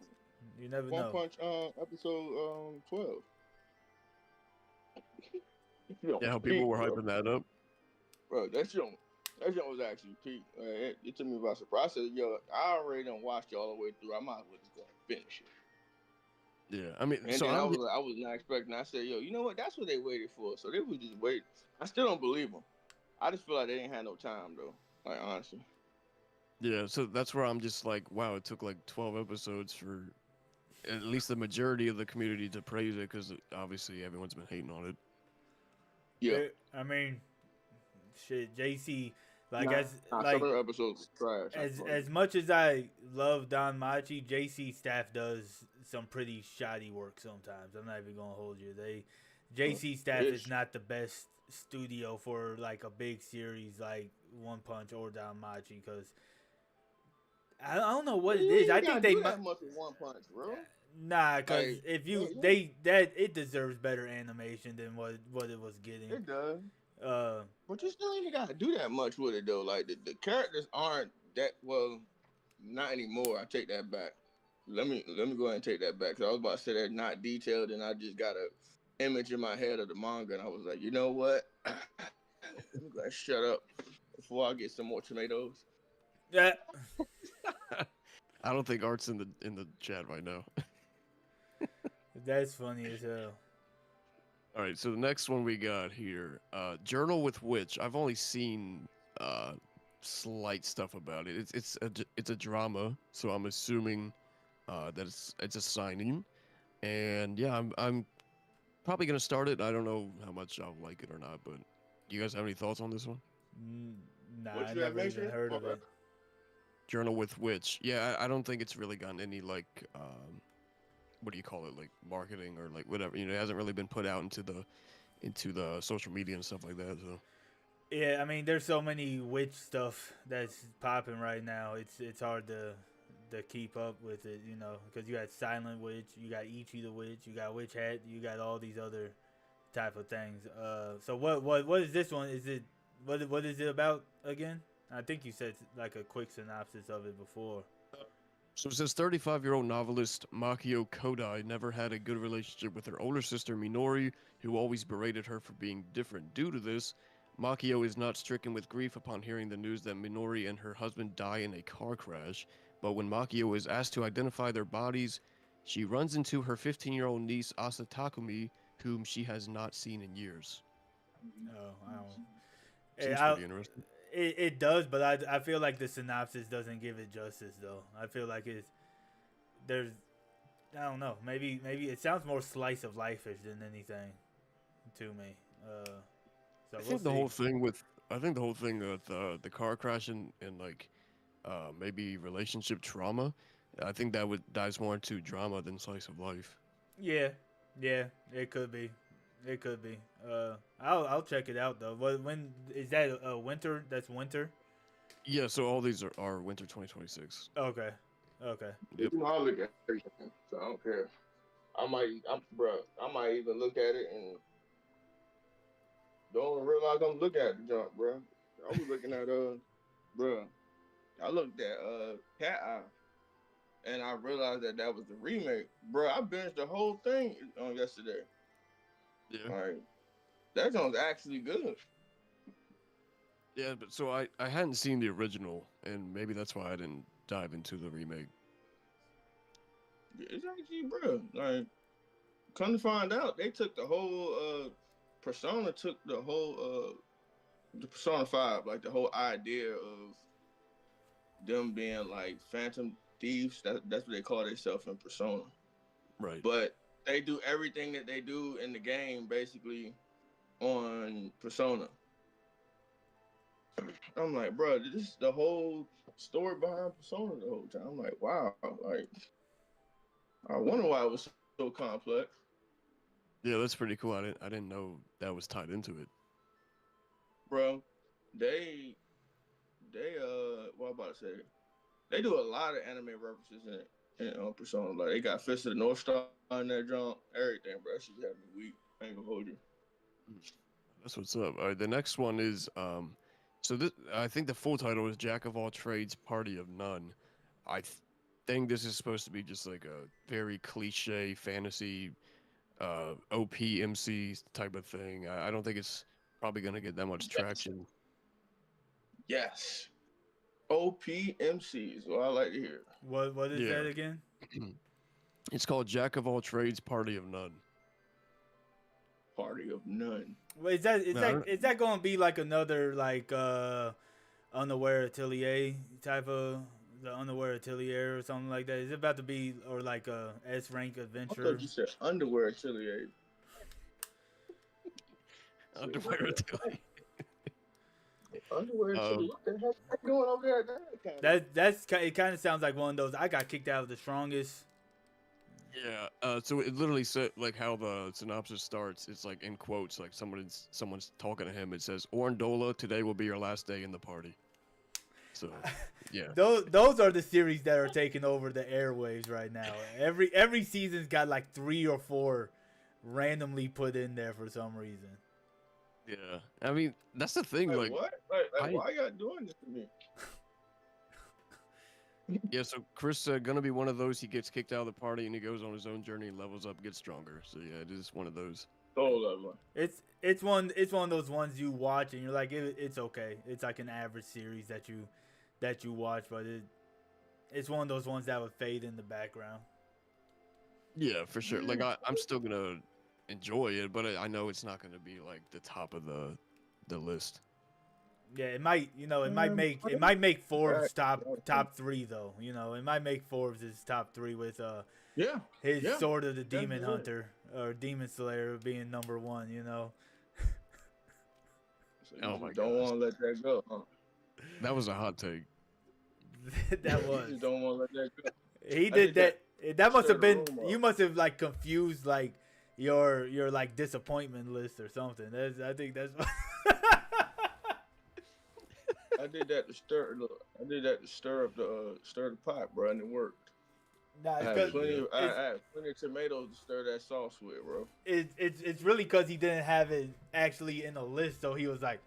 You never One know. Punch episode 12. Yeah, how people were hyping that up. Bro, that shit That joint was actually peak. It took me by surprise. I said, yo, I already done watched it all the way through. I might as well just go and finish it. Yeah, I mean, And so then I was not expecting. I said, yo, you know what? That's what they waited for. So they was just waiting. I still don't believe them. I just feel like they didn't have no time though. Like honestly. yeah, so that's where I'm just like, wow, it took like 12 episodes for at least the majority of the community to praise it because obviously everyone's been hating on it. Yeah. I mean, shit, JC, like Nah, as some like of the episodes were trash. as much as I love Don Machi, JC staff does some pretty shoddy work sometimes. I'm not even gonna hold you. JC staff is not the best studio for like a big series like One Punch or Don Machi because I don't know what it is. I think they that much with One Punch, bro. Nah, because Like, if you it deserves better animation than what it was getting. It does. But you still ain't gotta do that much with it though. Like the characters aren't that well, not anymore. I take that back. Let me go ahead and take that back. Cause I was about to say they're not detailed, and I just got a image in my head of the manga, and I was like, you know what? Let me go ahead and shut up before I get some more tomatoes. Yeah. I don't think Art's in the chat right now. That's funny as hell. All right, so the next one we got here, Journal with Witch. I've only seen slight stuff about it. It's a drama, so I'm assuming that it's a signing, and yeah, I'm probably gonna start it. I don't know how much I'll like it or not, but do you guys have any thoughts on this one? Nah, What I you have never even mentioned? heard of it. Journal with Witch. Yeah, I don't think it's really gotten any like what do you call it, like marketing or like whatever. You know, it hasn't really been put out into the social media and stuff like that. So Yeah, I mean, there's so many witch stuff that's popping right now. It's hard to keep up with it, you know, because you got Silent Witch, you got Ichi the Witch, you got Witch Hat, you got all these other type of things. So what is this one? Is it what is it about again? I think you said like a quick synopsis of it before. So it says 35-year-old novelist Makio Kodai never had a good relationship with her older sister Minori, who always berated her for being different. Due to this, Makio is not stricken with grief upon hearing the news that Minori and her husband die in a car crash, but when Makio is asked to identify their bodies, she runs into her 15-year-old niece Asa Takumi, whom she has not seen in years. Oh, I don't. Seems I- pretty interesting. It does, but I feel like the synopsis doesn't give it justice though. I feel like there's I don't know, maybe it sounds more slice of life-ish than anything to me. So I we'll think the see. whole thing with the car crash and like maybe relationship trauma, I think that would dives more into drama than slice of life. Yeah, it could be. It could be. I'll check it out though. When is that? Winter? That's winter. Yeah, so all these are winter 2026. Okay. Yep. You know, I look at everything, so I don't care. I might even look at it and don't even realize I'm looking at the junk, bro. I was looking at bro. I looked at Cat Eye, and I realized that was the remake, bro. I binged the whole thing on yesterday. Yeah. Like that sounds actually good. Yeah, but so I hadn't seen the original, and maybe that's why I didn't dive into the remake. It's actually, bro. Like, come to find out, they took the whole Persona took the Persona 5, like the whole idea of them being like phantom thieves. That's what they call themselves in Persona. Right. But they do everything that they do in the game basically on Persona. I'm like, bro, this is the whole story behind Persona the whole time. I'm like, wow, like I wonder why it was so complex. Yeah, that's pretty cool. I didn't know that was tied into it. Bro, they what I'm about to say, they do a lot of anime references in Persona. Like they got Fist of the North Star in that jump, everything, bro. That shit had me weak. I ain't gonna hold you. That's what's up. All right, the next one is so this I think the full title is Jack of All Trades, Party of None. I think this is supposed to be just like a very cliche fantasy OPMC type of thing. I don't think it's probably gonna get that much traction. Yes. OPMC is what I like to hear. What is Yeah. that again? It's called Jack of All Trades, Party of None. Party of none. Wait, is No, I that don't- is that going to be like another like Unaware Atelier type of the Unaware Atelier or something like that? Is it about to be or like a S rank I adventure? thought you said underwear affiliate. Underwear Atelier. Underwear Um, affiliate. What the heck are you doing over there at that? It kind of sounds like one of those. I got kicked out of the strongest. Yeah. So it literally said like how the synopsis starts. It's like in quotes, like someone's talking to him. It says, "Orandola, today will be your last day in the party." So, yeah. Those are the series that are taking over the airwaves right now. Every season's got like 3 or 4 randomly put in there for some reason. Yeah. I mean, that's the thing. Like, Like, what? I- Why y'all doing this to me? yeah. So Chris gonna be one of those. He gets kicked out of the party and he goes on his own journey, levels up, gets stronger. So yeah, it is one of those. Soul of one. It's one of those ones you watch and you're like it's okay. It's like an average series that you watch, but it's one of those ones that would fade in the background. Yeah, for sure. Like I'm still gonna enjoy it, but I know it's not gonna be like the top of the list. Yeah, it might make Forbes top 3 though. You know, it might make Forbes his top 3 with Yeah. his Yeah, Sword of the Demon definitely. Hunter or Demon Slayer being number 1. You know, So you Oh just my don't gosh. want to let that go, huh? That was a hot take. that You was just don't want to let that go. he I did did that. That must have stirred the been room up. you must have like confused like your like disappointment list or something. I think that's. I did that to stir. Look, I did that to stir up stir the pot, bro, and it worked. Nah, I it's had 'cause- plenty. I it's- had plenty of tomatoes to stir that sauce with, bro. it's really because he didn't have it actually in a list, so he was like,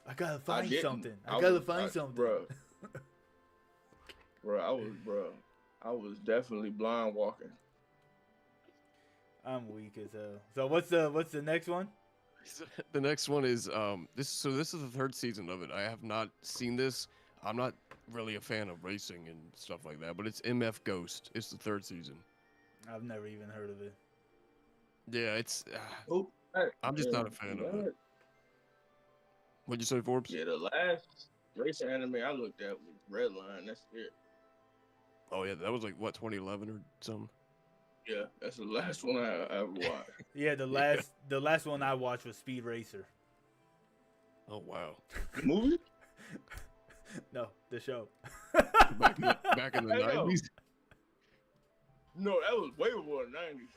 I gotta find didn't. something. I gotta find something. bro. I was definitely blind walking. I'm weak as hell. So what's the next one? The next one is this is the 3rd season of it. I have not seen this. I'm not really a fan of racing and stuff like that, but it's MF Ghost. It's the 3rd season. I've never even heard of it. Yeah, it's Oh, hey, I'm just yeah, not a fan of that- it. What'd you say, Forbes? Yeah, the last racing anime I looked at was Redline. That's it. Oh yeah, that was like what 2011 or something. Yeah, that's the last one I ever watched. Yeah, the last one I watched was Speed Racer. Oh wow. The movie? No, the show. Back in the I know. 90s. No, that was way before the 90s.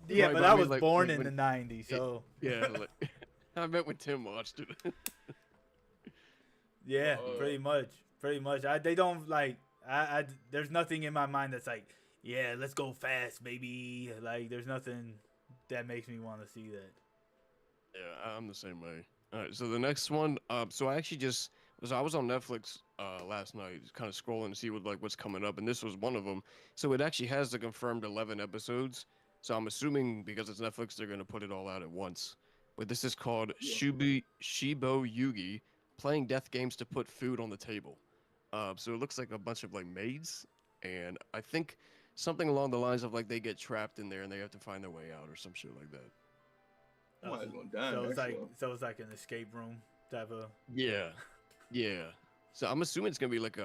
Yeah, Right, but but I I mean, was like, born when- in the '90s, so Yeah, like, I met when Tim watched it. yeah, Uh, pretty much. They don't like. There's nothing in my mind that's like, yeah, let's go fast, baby. Like, there's nothing that makes me want to see that. Yeah, I'm the same way. All right, so the next one. So I actually I was on Netflix last night, kind of scrolling to see what's coming up, and this was one of them. So it actually has the confirmed 11 episodes. So I'm assuming because it's Netflix, they're gonna put it all out at once. But this is called Shibo Yugi, playing death games to put food on the table. So it looks like a bunch of like maids, and I think something along the lines of like they get trapped in there and they have to find their way out or some shit like that. Somebody's gonna die. So in it's that like show. an escape room type of. Yeah, yeah. So I'm assuming it's gonna be like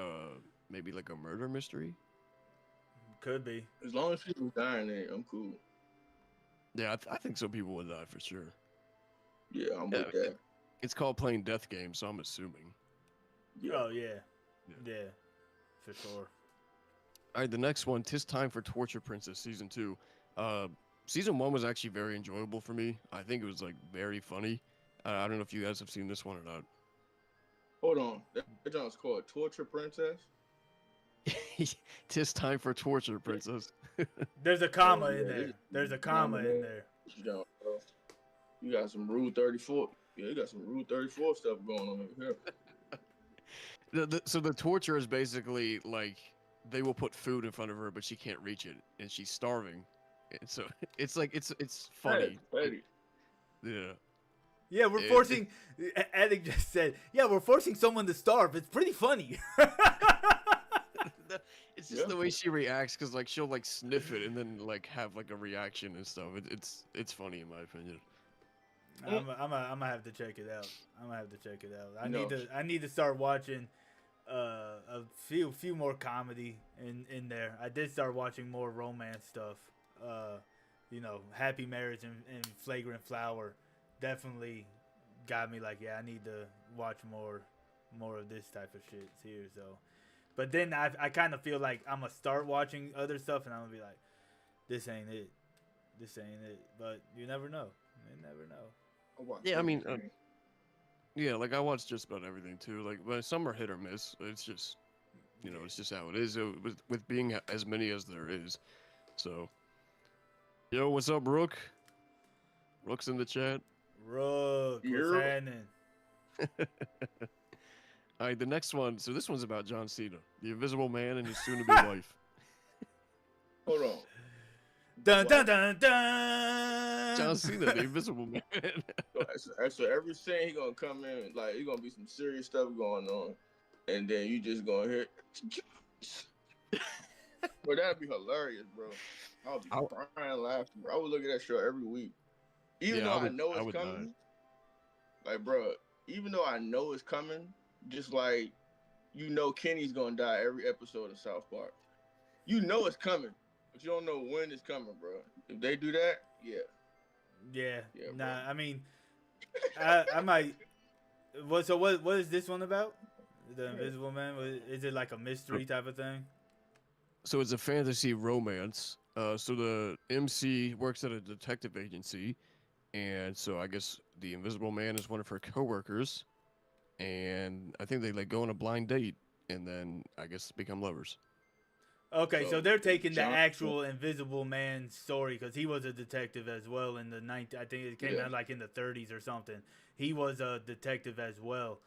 maybe like a murder mystery. Could be. As long as people dying in it, I'm cool. Yeah, I think some people will die for sure. Yeah, I'm Yeah, with that. It's called playing death games, so I'm assuming. Yeah. Oh yeah. Yeah. Yeah, for sure. All right, the next one, "'Tis Time for Torture Princess" season 2. Season 1 was actually very enjoyable for me. I think it was like very funny. I don't know if you guys have seen this one or not. Hold on. That joint's called Torture Princess. "'Tis Time for Torture Princess." There's a comma Oh, in yeah, there. this- There's a comma in there. This joint, bro. You got some Rule 34. Yeah, you got some Rule 34 stuff going on over here. So the torture is basically like they will put food in front of her, but she can't reach it, and she's starving. And so it's like it's funny. Petty. Yeah. Yeah, we're It- forcing. Addict just said, "Yeah, we're forcing someone to starve. It's pretty funny." It's just Yeah. the way she reacts, cause like she'll like sniff it and then like have like a reaction and stuff. It's funny in my opinion. I'm gonna have to check it out. I'm gonna have to check it out. No. I need to start watching a few more comedy in there. I did start watching more romance stuff. You know, Happy Marriage and Flagrant Flower definitely got me like, yeah, I need to watch more of this type of shit here. So, but then I kind of feel like I'm gonna start watching other stuff and I'm gonna be like, this ain't it. This ain't it. But you never know. You never know. Yeah, I mean, Yeah, like I watch just about everything too. Like, but some are hit or miss. It's just, it's just how it is with being as many as there is. So, yo, what's up, Rook? Rook's in the chat. Rook, what's Yeah. happening? All right, the next one. So this one's about John Cena, the Invisible Man, and his soon-to-be wife. Hold on. Dun dun dun dun. John Cena, the Invisible Man. So every scene he gonna come in, like he gonna be some serious stuff going on, and then you just gonna hear. Bro, that'd be hilarious, bro. I'll be crying, laughing, bro. I would look at that show every week, even Yeah, though I know I it's would die. coming. Like, bro, even though I know it's coming, just like Kenny's gonna die every episode of South Park. You know it's coming, but you don't know when it's coming, bro. If they do that, yeah. Yeah. Yeah, Nah, bro. I mean, I might. What is this one about? The Invisible Man? Is it like a mystery type of thing? So it's a fantasy romance. So the MC works at a detective agency, and so I guess the Invisible Man is one of her coworkers, and I think they like go on a blind date, and then I guess become lovers. Okay, so So, they're taking the John- actual Invisible Man story because he was a detective as well in the I think it came Yeah. out like in the 30s or something. He was a detective as well,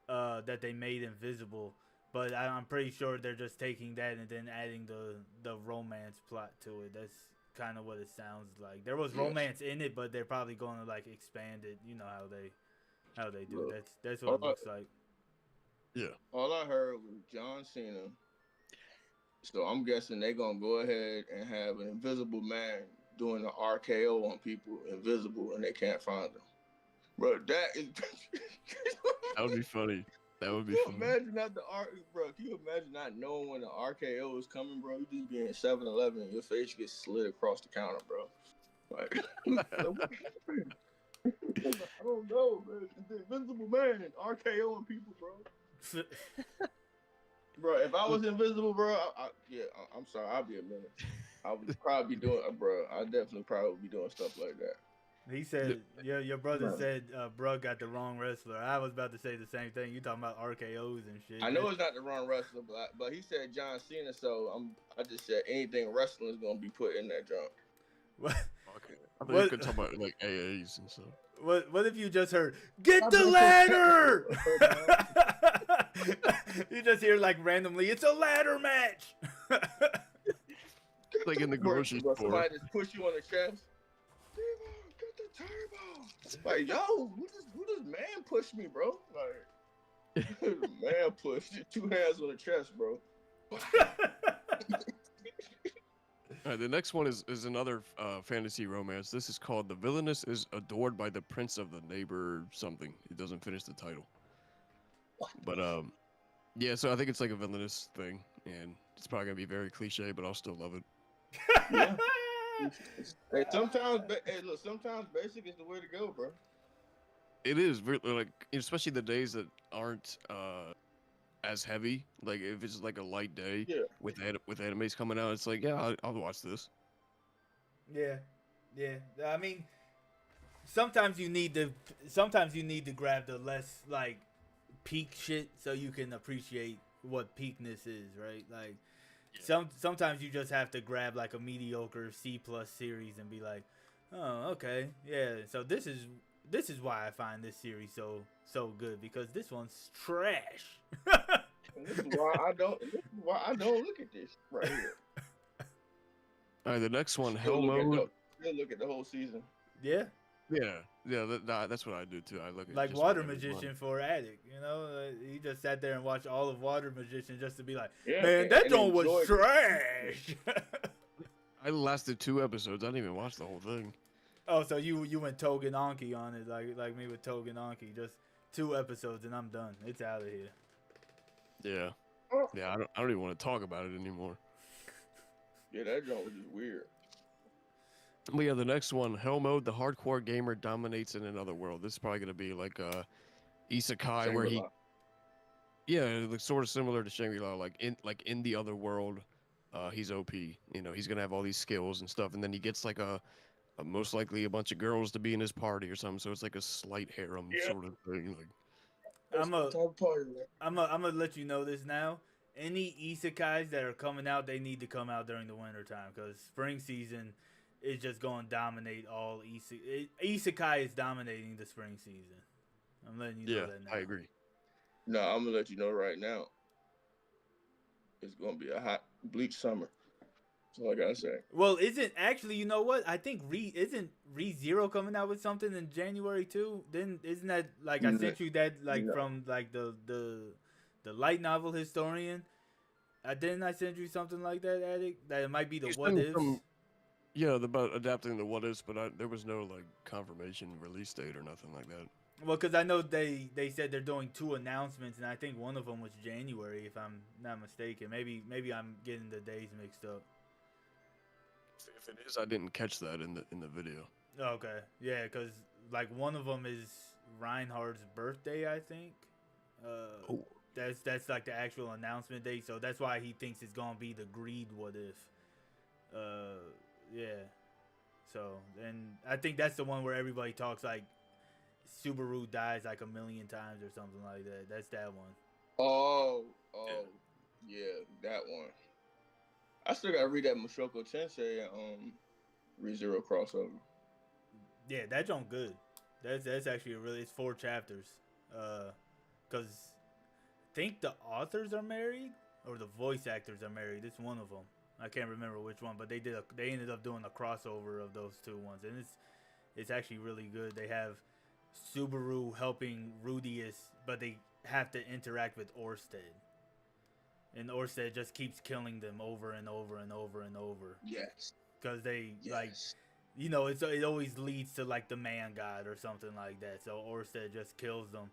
that they made invisible. But I'm pretty sure they're just taking that and then adding the romance plot to it. That's kind of what it sounds like. There was Yes. romance in it, but they're probably going to like expand it. You know how they do. Look, That's what it all looks like. Yeah. All I heard was John Cena. So I'm guessing they're gonna go ahead and have an Invisible Man doing an RKO on people invisible and they can't find them. Bro, that is. That would be funny. That would be Can you funny. imagine bro? Can you imagine not knowing when the RKO is coming, bro? You just be in 7-Eleven and your face gets slid across the counter, bro. Like, what happened? I don't know, man. It's the Invisible Man RKO on people, bro. Bro, if I was invisible, bro, I'm sorry, I'll be a minute. I would probably be doing, bro. I definitely probably would be doing stuff like that. He said, your brother Right. said, bro got the wrong wrestler. I was about to say the same thing. You talking about RKOs and shit. I know it's not the wrong wrestler, but he said John Cena, so I just said anything wrestling is gonna be put in that jump. What, Okay. I thought What- you could talk about like AAs and stuff. what if you just heard, get the ladder? You just hear like randomly, it's a ladder match. Like in the grocery Bro, store. somebody just push you on the chest. Turbo, get the turbo. Like, yo, who does man push me, bro? Like, man push. 2 hands on the chest, bro. All right, the next one is another fantasy romance. This is called The Villainess is Adored by the Prince of the Neighbor something. It doesn't finish the title. But yeah, so I think it's like a villainous thing, and it's probably gonna be very cliche, but I'll still love it. Yeah. Hey, sometimes basic is the way to go, bro. It is really like, especially the days that aren't as heavy. Like if it's like a light day Yeah. with animes coming out, it's like yeah, I'll watch this. Yeah. I mean, sometimes you need to grab the less like peak shit so you can appreciate what peakness is, right? Like sometimes you just have to grab like a mediocre C+ series and be like, oh, okay, yeah. So this is why I find this series so good, because this one's trash. And this is why I don't look at this right here. All right, the next one, Hell Still look at Mode. Still look at the whole season. Yeah. that's what I do too. I look at Like just Water whatever's on. Magician for Addict, you know? He just sat there and watched all of Water Magician just to be like, Yeah, man, that and joint was enjoyed it. trash. I lasted 2 episodes. I didn't even watch the whole thing. Oh, so you went Togen Anki on it, like me with Togen Anki. Just 2 episodes and I'm done. It's out of here. Yeah, yeah. I don't even want to talk about it anymore. Yeah, that joint was just weird. But yeah, the next one, Hell Mode, the hardcore gamer dominates in another world. This is probably gonna be like a isekai where he, Shangri-La. yeah, it looks sort of similar to Shangri-La, like in the other world. He's OP. You know, he's gonna have all these skills and stuff, and then he gets like a most likely a bunch of girls to be in his party or something. So it's like a slight harem Yeah. sort of thing. Like, I'm a- Type of party, man. I'm gonna let you know this now. Any isekais that are coming out, they need to come out during the winter time because spring season is just going to dominate all isekai is dominating the spring season. I'm letting you know yeah, that now. I agree. No, I'm gonna let you know right now. It's gonna be a hot bleach summer. That's all I gotta say. Well, isn't actually, you know what? I think isn't ReZero coming out with something in January too? Then isn't that like I sent you that like No. from like the light novel historian? Didn't I send you something like that, Addict? That it might be the He's what done ifs. Yeah, about adapting the what ifs, but there was no like confirmation release date or nothing like that. Well, because I know they said they're doing 2 announcements, and I think one of them was January, if I'm not mistaken. Maybe I'm getting the days mixed up. If it is, I didn't catch that in the video. Okay, yeah, because like one of them is Reinhardt's birthday, I think. Oh. That's like the actual announcement date, so that's why he thinks it's gonna be the Greed what if. Yeah. So, and I think that's the one where everybody talks like Subaru dies like 1,000,000 times or something like that. That's that one. Oh, yeah, that one. I still gotta read that Mushoku Tensei ReZero crossover. Yeah, that joint good. That's actually it's 4 chapters. Cause I think the authors are married or the voice actors are married. It's one of them. I can't remember which one, but they ended up doing a crossover of those 2 ones, and it's actually really good. They have Subaru helping Rudius, but they have to interact with Orsted. And Orsted just keeps killing them over and over and over and over. Yes. Because they, Yes. like, you know, it always leads to, like, the man god or something like that. So Orsted just kills them.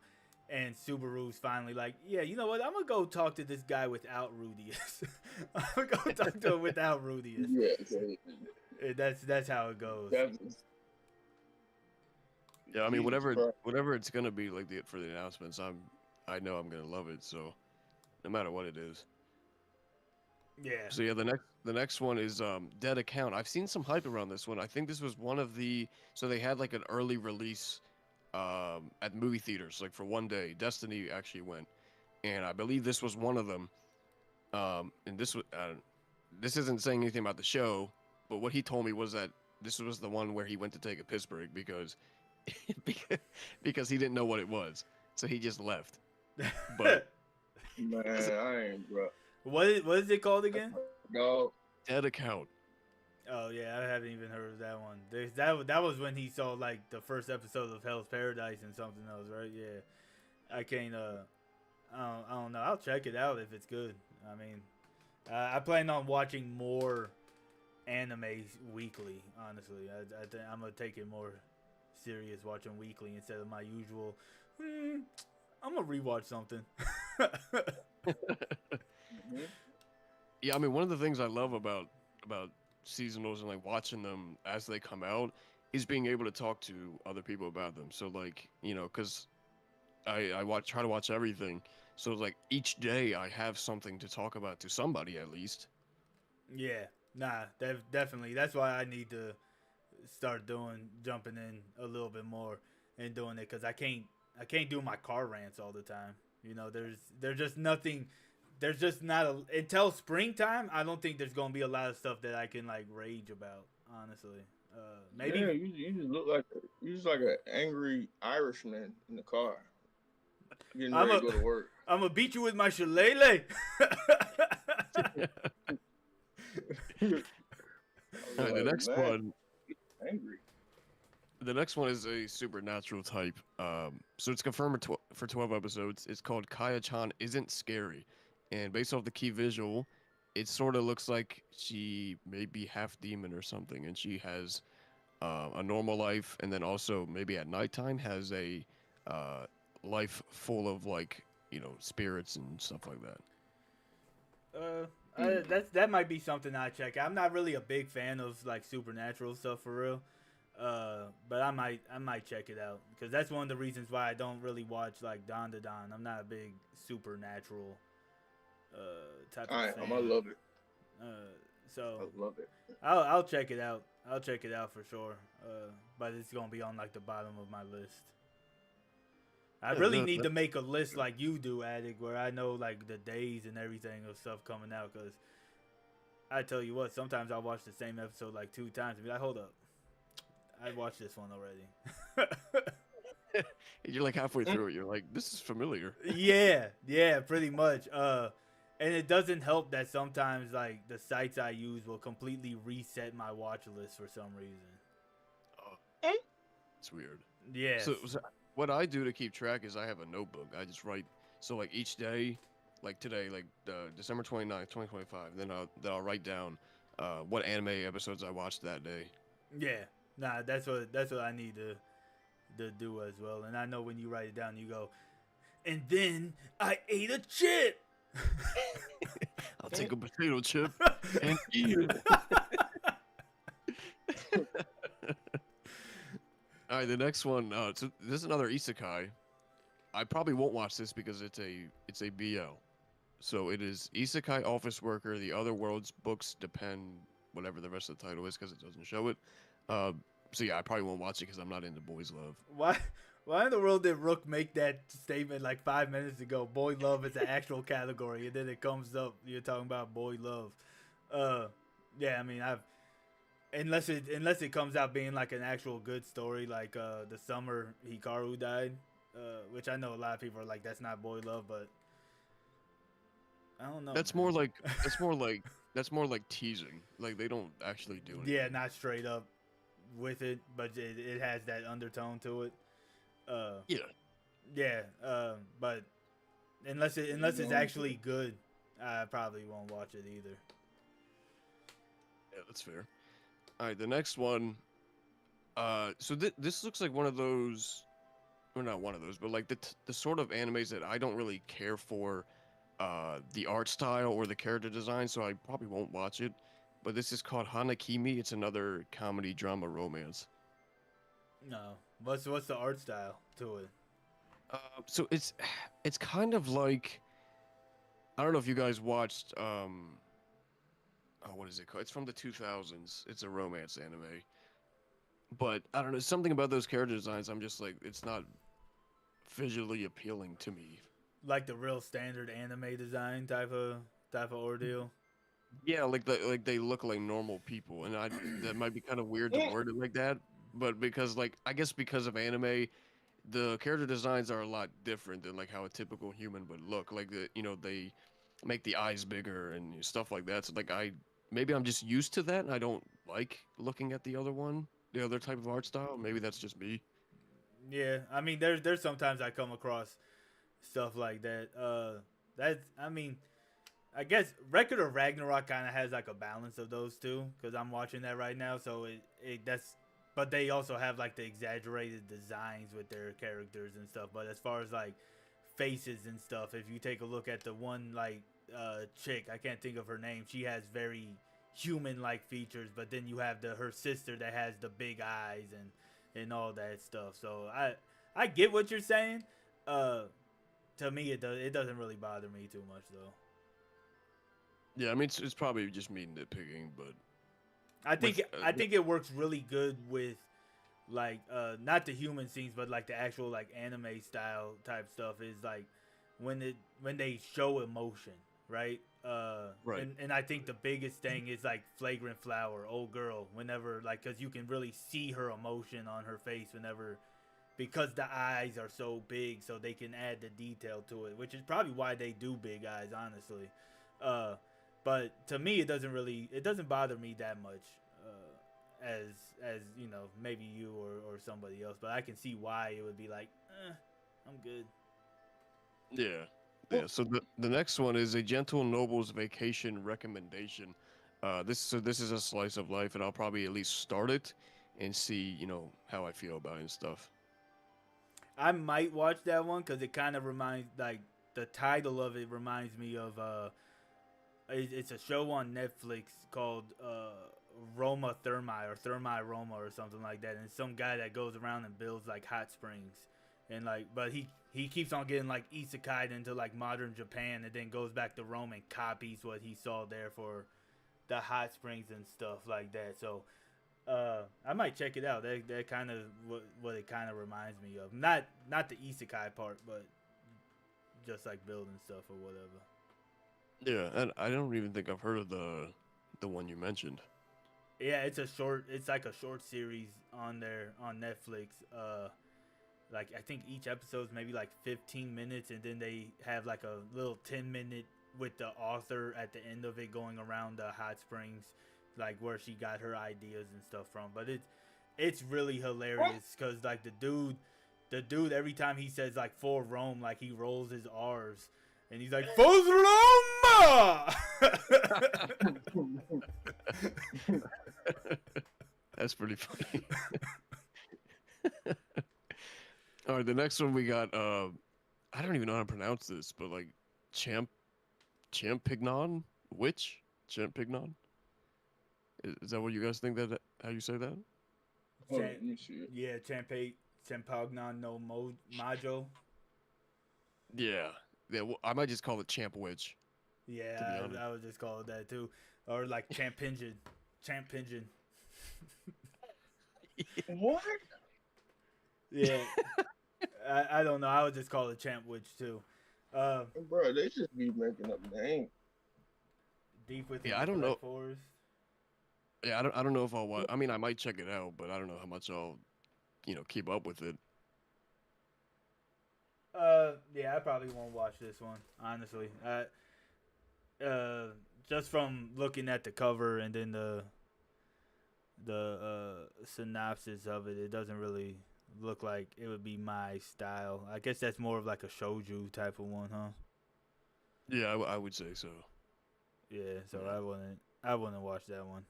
And Subaru's finally like, yeah, you know what? I'm going to go talk to this guy without Rudius. I'm going to go talk to him without Rudius. Yeah, okay. That's how it goes. That's- Yeah, I mean, Jesus Christ. whatever it's gonna be like for the announcements, I know I'm gonna love it. So, no matter what it is. Yeah. So yeah, the next one is Dead Account. I've seen some hype around this one. I think this was one of the they had like an early release at movie theaters like for one day. Destiny actually went, and I believe this was one of them. And this isn't saying anything about the show, but what he told me was that this was the one where he went to take a piss break because because he didn't know what it was, so he just left. But Man, I ain't, bro. what is it called again? No. Dead Account. Oh yeah, I haven't even heard of that one. That was when he saw like the first episode of Hell's Paradise and something else, right? Yeah, I can't. I don't know. I'll check it out if it's good. I mean, I plan on watching more anime weekly. Honestly, I think I'm gonna take it more serious watching weekly instead of my usual. I'm gonna rewatch something. Mhm. Yeah, I mean, one of the things I love about seasonals and like watching them as they come out is being able to talk to other people about them. So like, you know, because I try to watch everything. So like each day I have something to talk about to somebody at least. Yeah, nah, definitely. That's why I need to start jumping in a little bit more and doing it because I can't do my car rants all the time. You know, there's just nothing. There's just not until springtime. I don't think there's gonna be a lot of stuff that I can like rage about. Honestly, maybe. Yeah, you just look like an angry Irishman in the car, getting I'm ready to go to work. I'm gonna beat you with my shillelagh. All right, the next Man, one, angry. The next one is a supernatural type. So it's confirmed for 12 episodes. It's called Kaya-chan Isn't Scary. And based off the key visual, it sort of looks like she may be half demon or something. And she has a normal life. And then also, maybe at nighttime, has a life full of, like, spirits and stuff like that. That might be something I check. I'm not really a big fan of like supernatural stuff for real. But I might check it out because that's one of the reasons why I don't really watch like Don to Don. I'm not a big supernatural type of fan. I'm gonna love it. So I love it. I'll check it out. I'll check it out for sure. But it's gonna be on like the bottom of my list. I really need to make a list like you do, Addict, where I know like the days and everything of stuff coming out. Cause I tell you what, sometimes I'll watch the same episode like 2 times and be like, hold up, I watched this one already. You're like halfway through it. You're like, this is familiar. Yeah, pretty much. And it doesn't help that sometimes like the sites I use will completely reset my watch list for some reason. Oh, it's weird. Yeah. So what I do to keep track is I have a notebook. I just write. So like each day, like today, like December 29th, 2025. Then I'll write down what anime episodes I watched that day. Yeah. Nah, that's what I need to do as well. And I know when you write it down, you go, and then I ate a chip. I'll take a potato chip and eat it. All right, the next one. So this is another isekai. I probably won't watch this because it's a BL. So it is Isekai Office Worker. The Other World's Books Depend. Whatever the rest of the title is, because it doesn't show it. So yeah, I probably won't watch it because I'm not into boys love. Why in the world did Rook make that statement like 5 minutes ago? Boy love is an actual category, and then it comes up you're talking about boy love. Yeah, I mean unless it comes out being like an actual good story, like the summer Hikaru died, which I know a lot of people are like that's not boy love, but I don't know. That's more like teasing. Like they don't actually do it. Yeah, not straight up with it, but it has that undertone to it. Yeah. But unless it's actually good, I probably won't watch it either. Yeah, that's fair. All right, the next one. So this looks like one of those, or not one of those, but like the sort of animes that I don't really care for, the art style or the character design, so I probably won't watch it. But this is called Hanakimi. It's another comedy drama romance. No, what's the art style to it? So it's kind of like, I don't know if you guys watched what is it called? It's from the 2000s. It's a romance anime. But I don't know, something about those character designs, I'm just like, it's not visually appealing to me. Like the real standard anime design type of ordeal. Yeah, like they look like normal people, and that might be kind of weird to word it like that, but because I guess because of anime, the character designs are a lot different than like how a typical human would look. Like they make the eyes bigger and stuff like that. So like maybe I'm just used to that, and I don't like looking at the other type of art style. Maybe that's just me. Yeah, I mean there's sometimes I come across stuff like that. I guess Record of Ragnarok kind of has like a balance of those two because I'm watching that right now. So but they also have like the exaggerated designs with their characters and stuff. But as far as like faces and stuff, if you take a look at the one like chick, I can't think of her name. She has very human-like features, but then you have her sister that has the big eyes and all that stuff. So I get what you're saying. To me, it doesn't really bother me too much though. Yeah, I mean it's probably just me nitpicking, but I think it works really good with like not the human scenes, but like the actual like anime style type stuff is like when they show emotion, right? Right. And I think the biggest thing is like Flagrant Flower, Old Girl, whenever like because you can really see her emotion on her face whenever. Because the eyes are so big, so they can add the detail to it, which is probably why they do big eyes, honestly. But to me, it doesn't bother me that much. as you know, maybe you or somebody else, but I can see why it would be like, I'm good. Yeah. Yeah. So the next one is a gentle noble's vacation recommendation. This is a slice of life, and I'll probably at least start it and see, how I feel about it and stuff. I might watch that one because it kind of reminds, like, the title of it reminds me of it's a show on Netflix called Roma Thermi or Thermi Roma or something like that, and it's some guy that goes around and builds like hot springs, and like, but he keeps on getting like isekai into like modern Japan, and then goes back to Rome and copies what he saw there for the hot springs and stuff like that. So I might check it out. That kind of what it kind of reminds me of. Not the isekai part, but just like building stuff or whatever. Yeah, and I don't even think I've heard of the one you mentioned. Yeah, it's like a short series on there on Netflix. Like I think each episode's maybe like 15 minutes, and then they have like a little 10-minute with the author at the end of it going around the hot springs, like where she got her ideas and stuff from. But it's really hilarious because like the dude every time he says like for Rome, like he rolls his R's and he's like for Roma. That's pretty funny. All right, the next one we got. I don't even know how to pronounce this, but like Champignon Witch Champignon. Is that what you guys think that how you say that? Hold on, let me see it. Yeah, Champagnon no Majo. Yeah. Well, I might just call it Champ Witch. Yeah, honest. I would just call it that too, or like Champ Pigeon. What? Yeah, I don't know. I would just call it Champ Witch too. Bro, they just be making up names. Deep within Yeah, I the don't Black know. Forest. Yeah, I don't know if I'll watch. I mean, I might check it out, but I don't know how much I'll, keep up with it. Yeah, I probably won't watch this one, honestly. Just from looking at the cover and then the synopsis of it, it doesn't really look like it would be my style. I guess that's more of like a shoujo type of one, huh? Yeah, I would say so. Yeah, so Yeah. I wouldn't watch that one.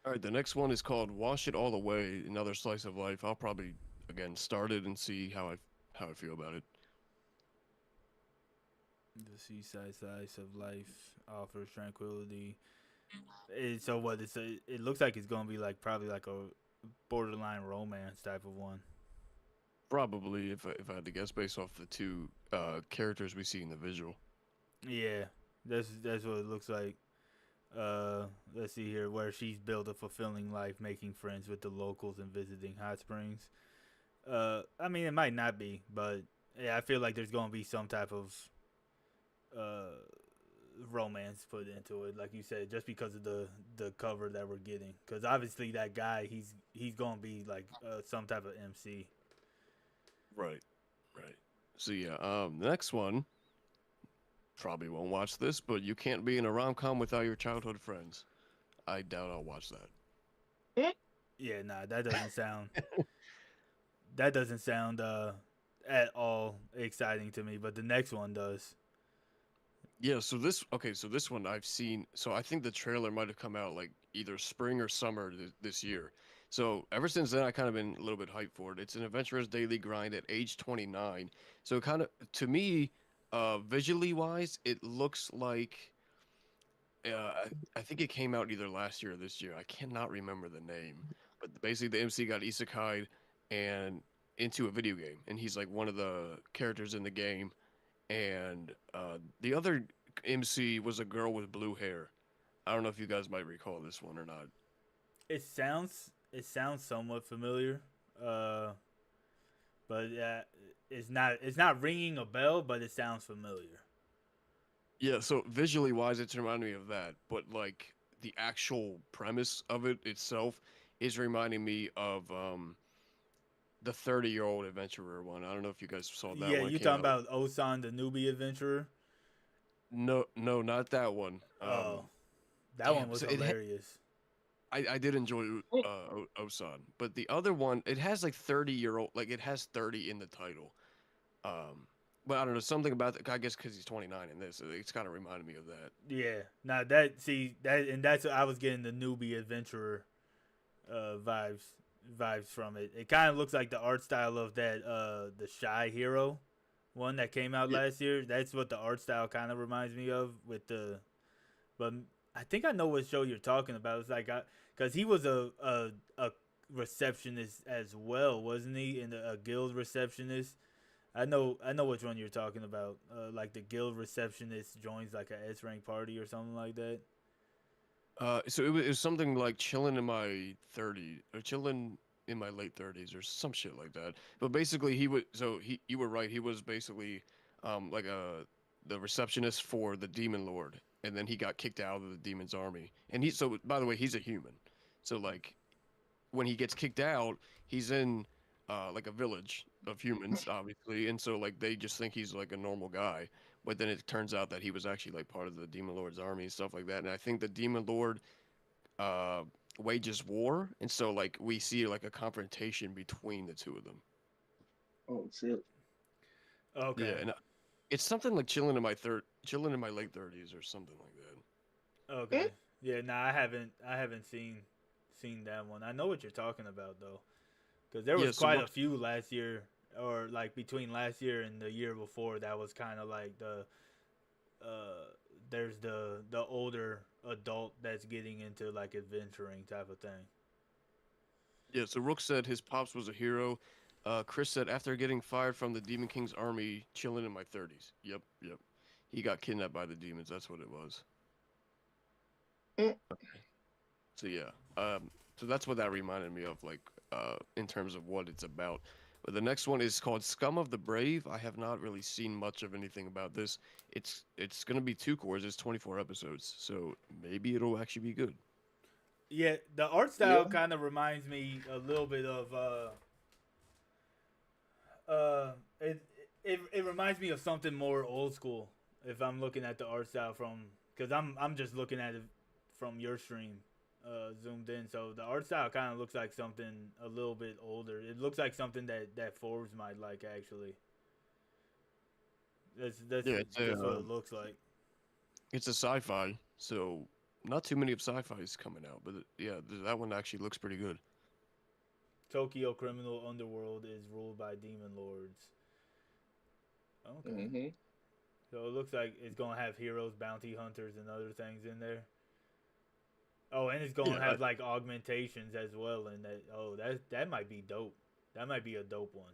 All right, the next one is called "Wash It All Away." Another slice of life. I'll probably again start it and see how I feel about it. The seaside slice of life offers tranquility. So what? It looks like it's gonna be like probably like a borderline romance type of one. Probably, if I had to guess, based off the two characters we see in the visual. Yeah, that's what it looks like. Let's see here, where she's built a fulfilling life, making friends with the locals and visiting hot springs. I mean, it might not be, but yeah, I feel like there's gonna be some type of romance put into it, like you said, just because of the cover that we're getting. Because obviously that guy, he's gonna be like some type of MC. Right. So yeah, the next one. Probably won't watch this, but you can't be in a rom-com without your childhood friends. I doubt I'll watch that. Yeah, nah, that doesn't sound at all exciting to me. But the next one does. Yeah, so this one I've seen. So I think the trailer might have come out like either spring or summer this year. So ever since then, I kind of been a little bit hyped for it. It's an adventurous daily grind at age 29. So kind of to me, visually wise, it looks like. I think it came out either last year or this year. I cannot remember the name, but basically the MC got isekai and into a video game, and he's like one of the characters in the game. And the other MC was a girl with blue hair. I don't know if you guys might recall this one or not. It sounds somewhat familiar, but it's not ringing a bell, but it sounds familiar. Yeah, so visually wise, it's reminding me of that, but like the actual premise of it itself is reminding me of the 30-year-old adventurer one. I don't know if you guys saw that Yeah, one. you talking about Osan the newbie adventurer? No, not that one. That damn, one was so it hilarious. I did enjoy Osan, but the other one, it has like 30-year-old, like it has 30 in the title. Um, but I don't know, something about I guess because he's 29 in this, it's kind of reminded me of that. Yeah. Now that see that and that's I was getting the newbie adventurer vibes from it. It kind of looks like the art style of that the Shy Hero one that came out Yeah. last year. That's what the art style kind of reminds me of with the but I think I know what show you're talking about. It's like cuz he was a receptionist as well, wasn't he? In a guild receptionist. I know which one you're talking about. Like the guild receptionist joins like a S rank party or something like that. So it was something like chilling in my 30s or chilling in my late 30s or some shit like that. But basically, he was you were right. He was basically like the receptionist for the demon lord, and then he got kicked out of the demon's army. And he so by the way, he's a human. So like when he gets kicked out, he's in like a village of humans, obviously, and so like they just think he's like a normal guy. But then it turns out that he was actually like part of the demon lord's army and stuff like that. And I think the demon lord uh, wages war, and so like we see like a confrontation between the two of them. Oh shit. Okay. Yeah, and it's something like chilling in my late 30s or something like that. Okay. Yeah, nah, I haven't seen that one. I know what you're talking about though, because there Yeah, was so quite a what? few last year, or like between last year and the year before. That was kind of like uh, there's the older adult that's getting into like adventuring type of thing. Yeah, so Rook said his pops was a hero. Chris said after getting fired from the Demon King's army, chilling in my 30s. Yep, yep. He got kidnapped by the demons. That's what it was. Mm. So yeah, so that's what that reminded me of, like, in terms of what it's about. But the next one is called Scum of the Brave. I have not really seen much of anything about this. It's gonna be 2 cours. It's 24 episodes, so maybe it'll actually be good. Yeah, the art Yeah. style kind of reminds me a little bit of it, it reminds me of something more old school. If I'm looking at the art style from, because I'm just looking at it from your stream, zoomed in. So the art style kind of looks like something a little bit older. It looks like something that Forbes might like actually. That's Yeah, it's just what a it looks like. it's a sci-fi, so not too many of sci-fi's coming out, but yeah, that one actually looks pretty good. Tokyo criminal underworld is ruled by demon lords. Okay. Mm-hmm. So it looks like it's gonna have heroes, bounty hunters, and other things in there. Oh, and it's gonna Yeah, have like augmentations as well, and that that might be dope. That might be a dope one.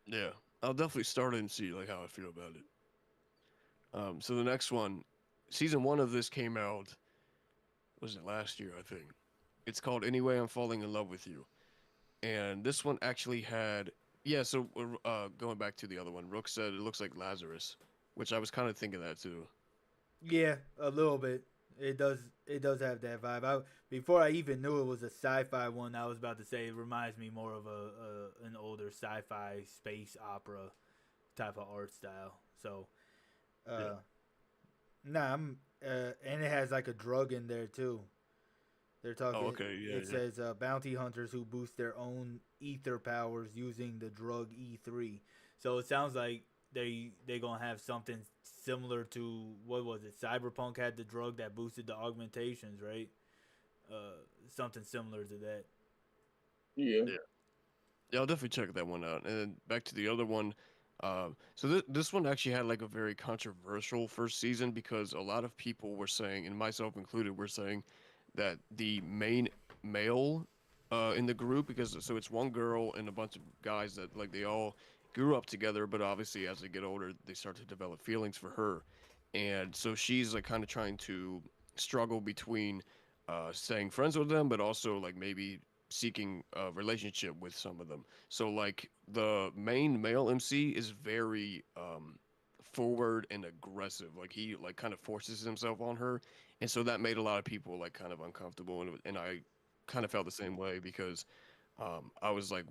yeah. I'll definitely start it and see like how I feel about it. So the next one, season 1 of this came out. Was it last year? I think. It's called Anyway I'm Falling in Love with You, and this one actually had yeah. So going back to the other one, Rook said it looks like Lazarus, which I was kind of thinking that too. Yeah, a little bit. It does. It does have that vibe. Before I even knew it was a sci-fi one, I was about to say it reminds me more of a an older sci-fi space opera type of art style. So, Yeah. uh, nah, and it has like a drug in there too. They're Oh, talking. okay. Yeah, It yeah. says bounty hunters who boost their own ether powers using the drug E3. So it sounds like they gonna have something similar to what was it? Cyberpunk had the drug that boosted the augmentations, right? Something similar to that. Yeah. Yeah. Yeah, I'll definitely check that one out. And then back to the other one. So this one actually had like a very controversial first season because a lot of people were saying, and myself included, were saying that the main male in the group, because so it's one girl and a bunch of guys that like they all grew up together, but obviously as they get older, they start to develop feelings for her, and so she's like kind of trying to struggle between staying friends with them, but also like maybe seeking a relationship with some of them. So like the main male MC is very forward and aggressive. Like he like kind of forces himself on her, and so that made a lot of people like kind of uncomfortable. And I kind of felt the same way because I was like,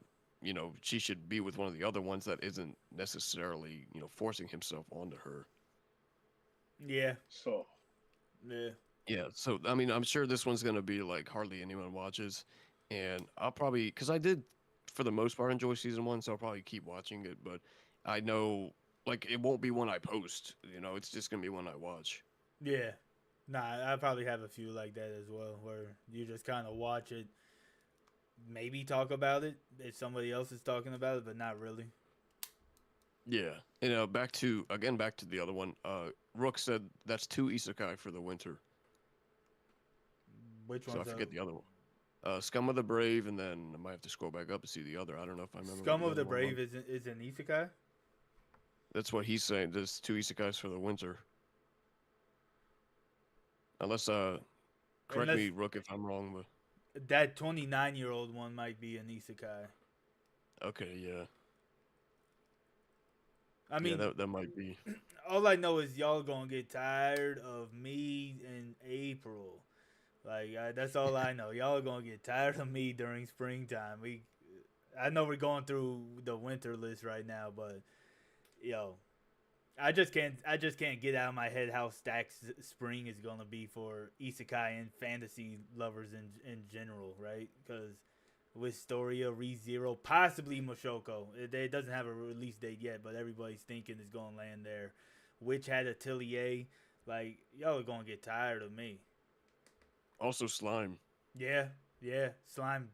she should be with one of the other ones that isn't necessarily forcing himself onto her. Yeah, So yeah. Yeah, so I mean, I'm sure this one's gonna be like hardly anyone watches, and I'll probably because I did for the most part enjoy season one, so I'll probably keep watching it. But I know like it won't be one I post. It's just gonna be one I watch. Yeah. Nah, I probably have a few like that as well, where you just kind of watch it, maybe talk about it if somebody else is talking about it, but not really. Yeah, back to the other one. Rook said that's two isekai for the winter, Which so I one's forget the other one. Scum of the Brave, and then I might have to scroll back up to see the other. I don't know if I remember what Scum the of other the one was. Brave is an isekai? That's what he's saying. There's two isekais for the winter. Unless correct Unless me, Rook, if I'm wrong, but that 29-year-old one might be an isekai. okay, yeah. I Yeah, mean, that might be. all I know is y'all gonna get tired of me in April. Like that's all I know. Y'all are gonna get tired of me during springtime. I know we're going through the winter list right now, but yo, I just can't get out of my head how stacked spring is gonna be for isekai and fantasy lovers in general, right? Because Wistoria, ReZero, possibly Moshoko. It doesn't have a release date yet, but everybody's thinking it's gonna land there. Witch Hat Atelier, like y'all are gonna get tired of me. Also, Slime. Yeah, yeah, slime.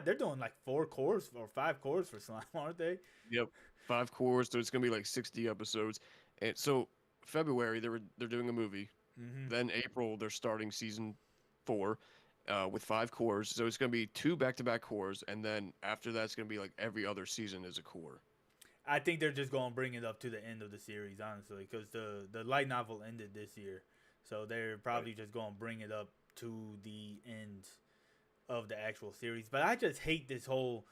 They're doing like 4 cores or 5 cores for slime, aren't they? Yep, 5 cores, so it's gonna be like 60 episodes. And so February they're doing a movie. Mm-hmm. Then April they're starting season 4, with 5 cores. So it's gonna be 2 back-to-back cores, and then after that it's gonna be like every other season is a core. I think they're just gonna bring it up to the end of the series, honestly, because the light novel ended this year, so they're probably just gonna bring it up to the end of the actual series. But I just hate this whole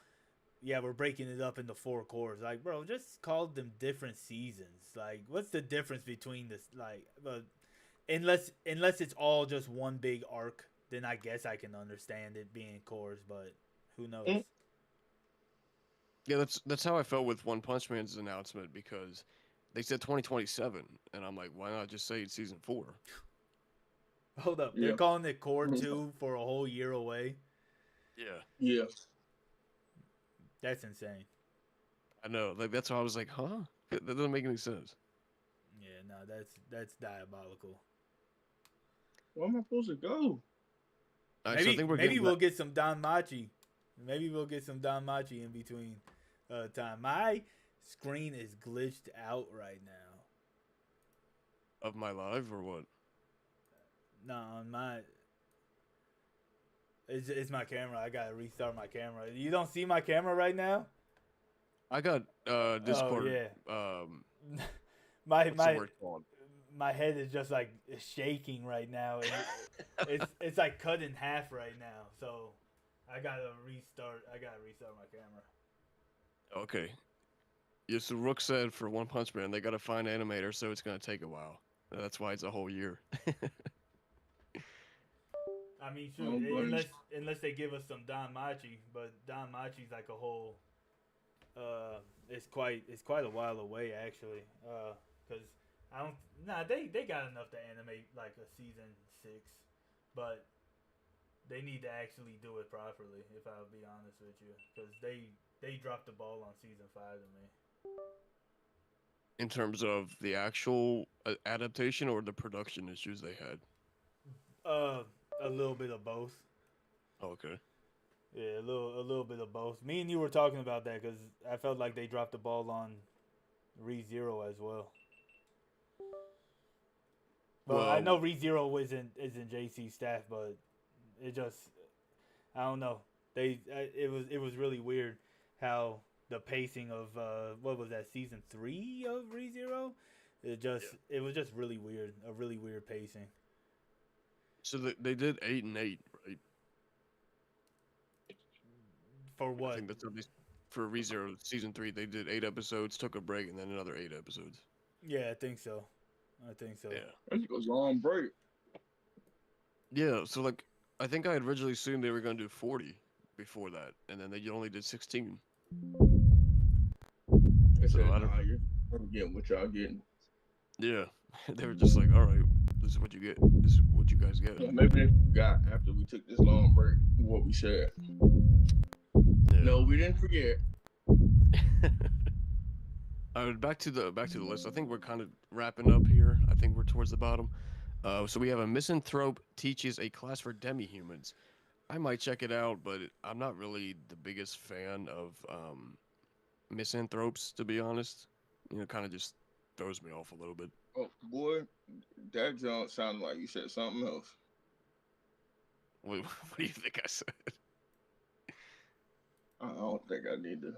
yeah, we're breaking it up into 4 cores. Like, bro, just call them different seasons. Like, what's the difference between this? Like, unless it's all just one big arc, then I guess I can understand it being cores. But who knows? Mm. Yeah, that's how I felt with One Punch Man's announcement because they said 2027, and I'm like, why not just say it's season 4? Hold up, Yeah. they're calling it Core Mhm. 2 for a whole year away. Yeah, Yeah. That's insane. I know. Like that's why I was like, huh? That doesn't make any sense. Yeah, no, that's diabolical. Where am I supposed to go? All right, so I Maybe think we're maybe getting we'll get some Don Machi. Maybe we'll get some Don Machi in between time. My screen is glitched out right now. of my live or what? No, on my it's my camera. I gotta restart my camera. You don't see my camera right now? I got Discord. Oh yeah. What's the my word called? my head is just like shaking right now, and it's like cut in half right now. So I gotta restart. I gotta restart my camera. Okay. Yeah, so Rook said for One Punch Man they gotta find animator, so it's gonna take a while. That's why it's a whole year. I mean, Oh, shoot, buddy. unless they give us some Don Machi, but Don Machi's like a whole. It's quite a while away actually. Because I don't. Nah, they got enough to animate like a season 6, but they need to actually do it properly. If I'll be honest with you, because they dropped the ball on season 5 to me. In terms of the actual adaptation or the production issues they had. A little bit of both. Okay. Yeah, a little bit of both. Me and you were talking about that because I felt like they dropped the ball on ReZero as well. Well, I know ReZero isn't JC staff, but it just I don't know. It was really weird how the pacing of what was that season 3 of ReZero? It was just really weird, a really weird pacing. So they did 8 and 8, right? For I what? think that's at least for ReZero season 3. They did 8 episodes, took a break, and then another 8 episodes. Yeah, I think so. Yeah. That was a long break. Yeah. So like, I think I had originally assumed they were gonna do 40 before that, and then they only did 16. I So said, I don't. nah, I'm getting what y'all getting. Yeah. They were just like, all right, this is what you get. This is what you guys get. Yeah, maybe they forgot after we took this long break what we said. Yeah. No, we didn't forget. Back to the list. I think we're kind of wrapping up here. I think we're towards the bottom. So we have a misanthrope teaches a class for demi-humans. I might check it out, but I'm not really the biggest fan of misanthropes, to be honest. You know, kind of just throws me off a little bit. Oh boy, that junk sounded like you said something else. What do you think I said? I don't think I need to.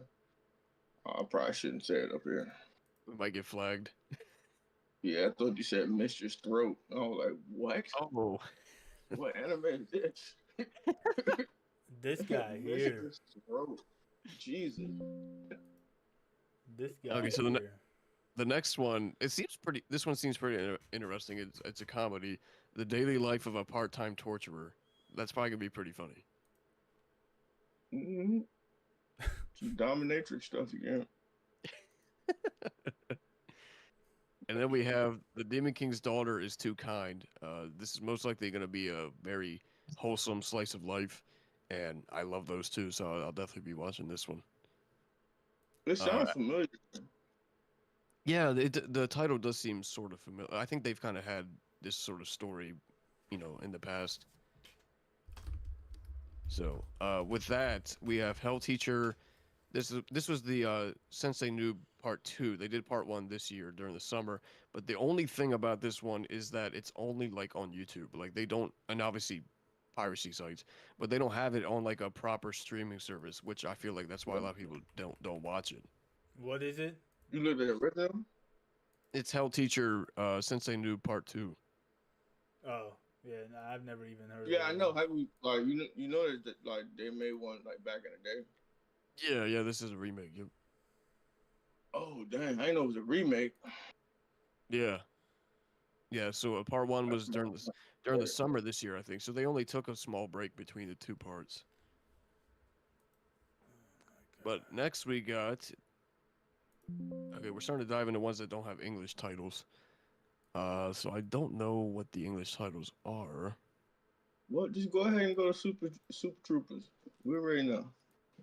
I probably shouldn't say it up here. We might get flagged. Yeah, I thought you said Mistress Throat. I was like, what? Oh, What anime is this? This guy here. Mistress Throat. Jesus. This guy Okay, so the here. the next one, it seems pretty. This one seems pretty interesting. It's a comedy, The Daily Life of a Part-Time Torturer. That's probably gonna be pretty funny. Mm-hmm. Some dominatrix stuff again. And then we have The Demon King's Daughter is Too Kind. This is most likely gonna be a very wholesome slice of life, and I love those two, so I'll definitely be watching this one. It sounds familiar. Yeah, the title does seem sort of familiar. I think they've kind of had this sort of story, you know, in the past. So, with that, we have Hell Teacher. This was the Sensei Noob Part 2. They did Part 1 this year during the summer, but the only thing about this one is that it's only like on YouTube. Like they don't, and obviously piracy sites, but they don't have it on like a proper streaming service, which I feel like that's why a lot of people don't watch it. What is it? You looked at it with them? It's Hell Teacher Sensei Noob Part 2. Oh, yeah. No, I've never even heard. Yeah, of I that know. one. How we like you know that like they made one like back in the day. Yeah, this is a remake. Yep. Oh dang, I didn't know it was a remake. Yeah. So Part 1 was during the summer this year, I think. So they only took a small break between the two parts. But next we got. Okay, we're starting to dive into ones that don't have English titles. So I don't know what the English titles are. What? Just go ahead and go to Super Troopers. We already know.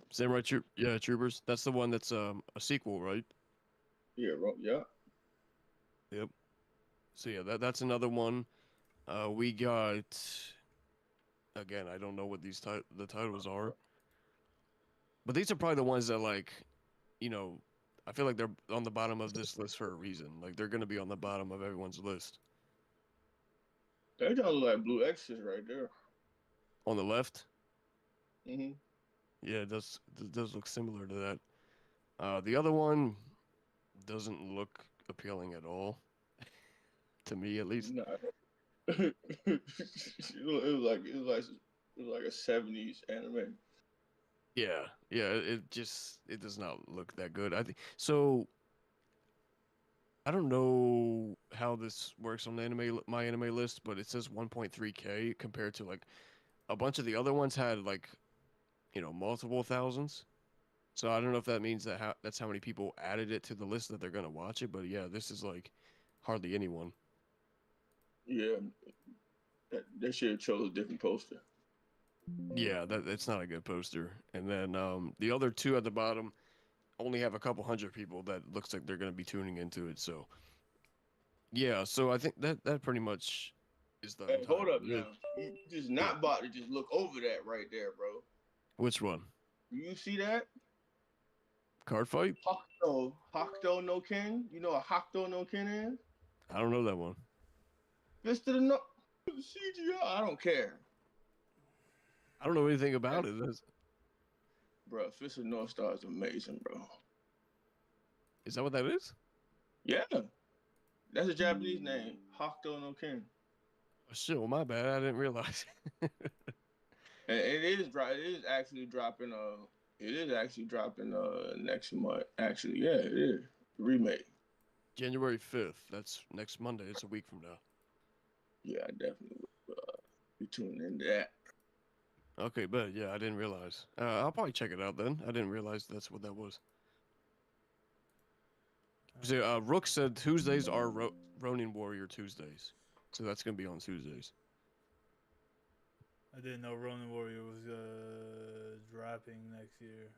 Samurai Troopers. That's the one that's a sequel, right? Yeah, yeah. Yep. So yeah, that's another one. We got. Again, I don't know what these the titles are. But these are probably the ones that like, you know, I feel like they're on the bottom of this list for a reason. Like they're gonna be on the bottom of everyone's list. They don't look like Blue X's right there. On the left. Mhm. Yeah, it does look similar to that. The other one doesn't look appealing at all, to me at least. Nah. it was like a '70s anime. Yeah, it does not look that good. I think so. I don't know how this works on the my anime list, but it says 1.3K compared to like a bunch of the other ones had like, you know, multiple thousands. So I don't know if that means that that's how many people added it to the list that they're gonna watch it. But yeah, this is like hardly anyone. Yeah, they should have chose a different poster. Yeah, that's not a good poster. And then the other two at the bottom only have a couple hundred people that looks like they're gonna be tuning into it. So yeah, so I think that pretty much is the. Hey, hold up entire- now. You just not about to just look over that right there, bro. Which one? Do you see that? Card fight? Hakuto no Ken. You know what Hakuto no Ken is? I don't know that one. Fist of the no CGI. I don't care, I don't know anything about it. bro. Fist of North Star is amazing, bro. Is that what that is? Yeah, that's a Japanese name. Hakuto no Ken. Oh, shit, well, my bad. I didn't realize. And it is actually dropping. It is actually dropping. Next month. Actually, yeah, it is remake. January 5th. That's next Monday. It's a week from now. Yeah, I definitely will be tuning into that. Okay, but yeah, I didn't realize. I'll probably check it out then. I didn't realize that's what that was. So, Rook said Tuesdays are Ronin Warrior Tuesdays, so that's gonna be on Tuesdays. I didn't know Ronin Warrior was dropping next year,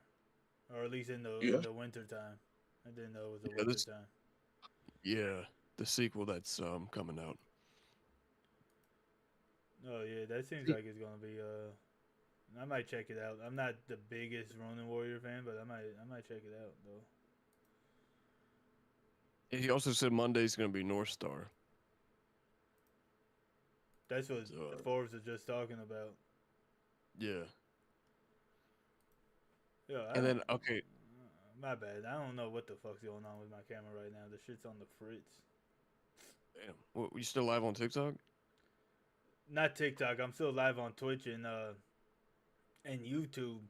or at least in Yeah. the winter time. I didn't know it was a Yeah, winter this- time. Yeah, the sequel that's coming out. Oh yeah, that seems like it's gonna be. I might check it out. I'm not the biggest Ronin Warrior fan, but I might check it out though. And he also said Monday's gonna be North Star. That's what So, Forbes was just talking about. Yeah, Yeah. and then okay, My bad. I don't know what the fuck's going on with my camera right now. The shit's on the fritz. damn, what, you still live on TikTok? Not TikTok. I'm still live on Twitch and YouTube,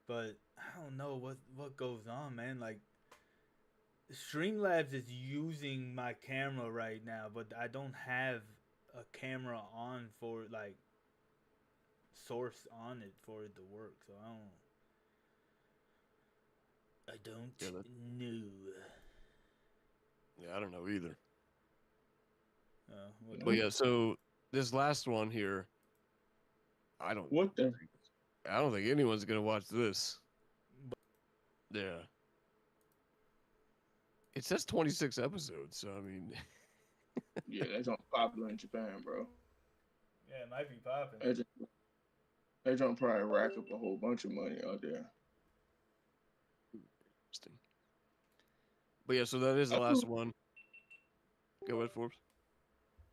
but I don't know what goes on, man. Like Streamlabs is using my camera right now, but I don't have a camera on for like source on it for it to work. So I don't Yeah, know. Yeah, I don't know either. What But yeah, so this last one here, I don't What the? think anyone's gonna watch this. Yeah. It says 26 episodes, so I mean, Yeah, that's on popular in Japan, bro. Yeah, it might be popping. They don't probably rack up a whole bunch of money out there. interesting. But yeah, so that is the last one. Go ahead, Forbes.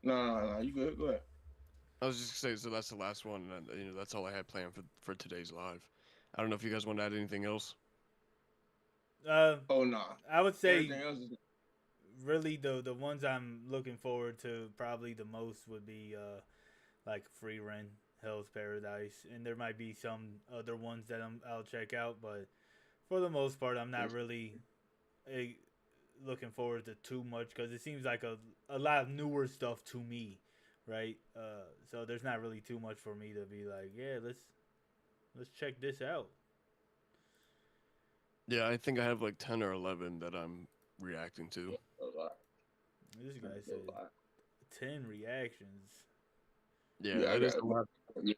No, you good? Go ahead. I was just gonna say, so that's the last one, and that's all I had planned for today's live. I don't know if you guys want to add anything else. Oh nah. I would say Everything else is really the ones I'm looking forward to probably the most would be like Free Rent, Hell's Paradise, and there might be some other ones that I'll check out, but for the most part I'm not really looking forward to too much because it seems like a lot of newer stuff to me, right? So there's not really too much for me to be like, yeah, let's check this out. Yeah, I think I have like 10 or 11 that I'm reacting to. a lot. This guy That's a said lot. 10 reactions. Yeah, Yeah, I that is got a lot. Yeah,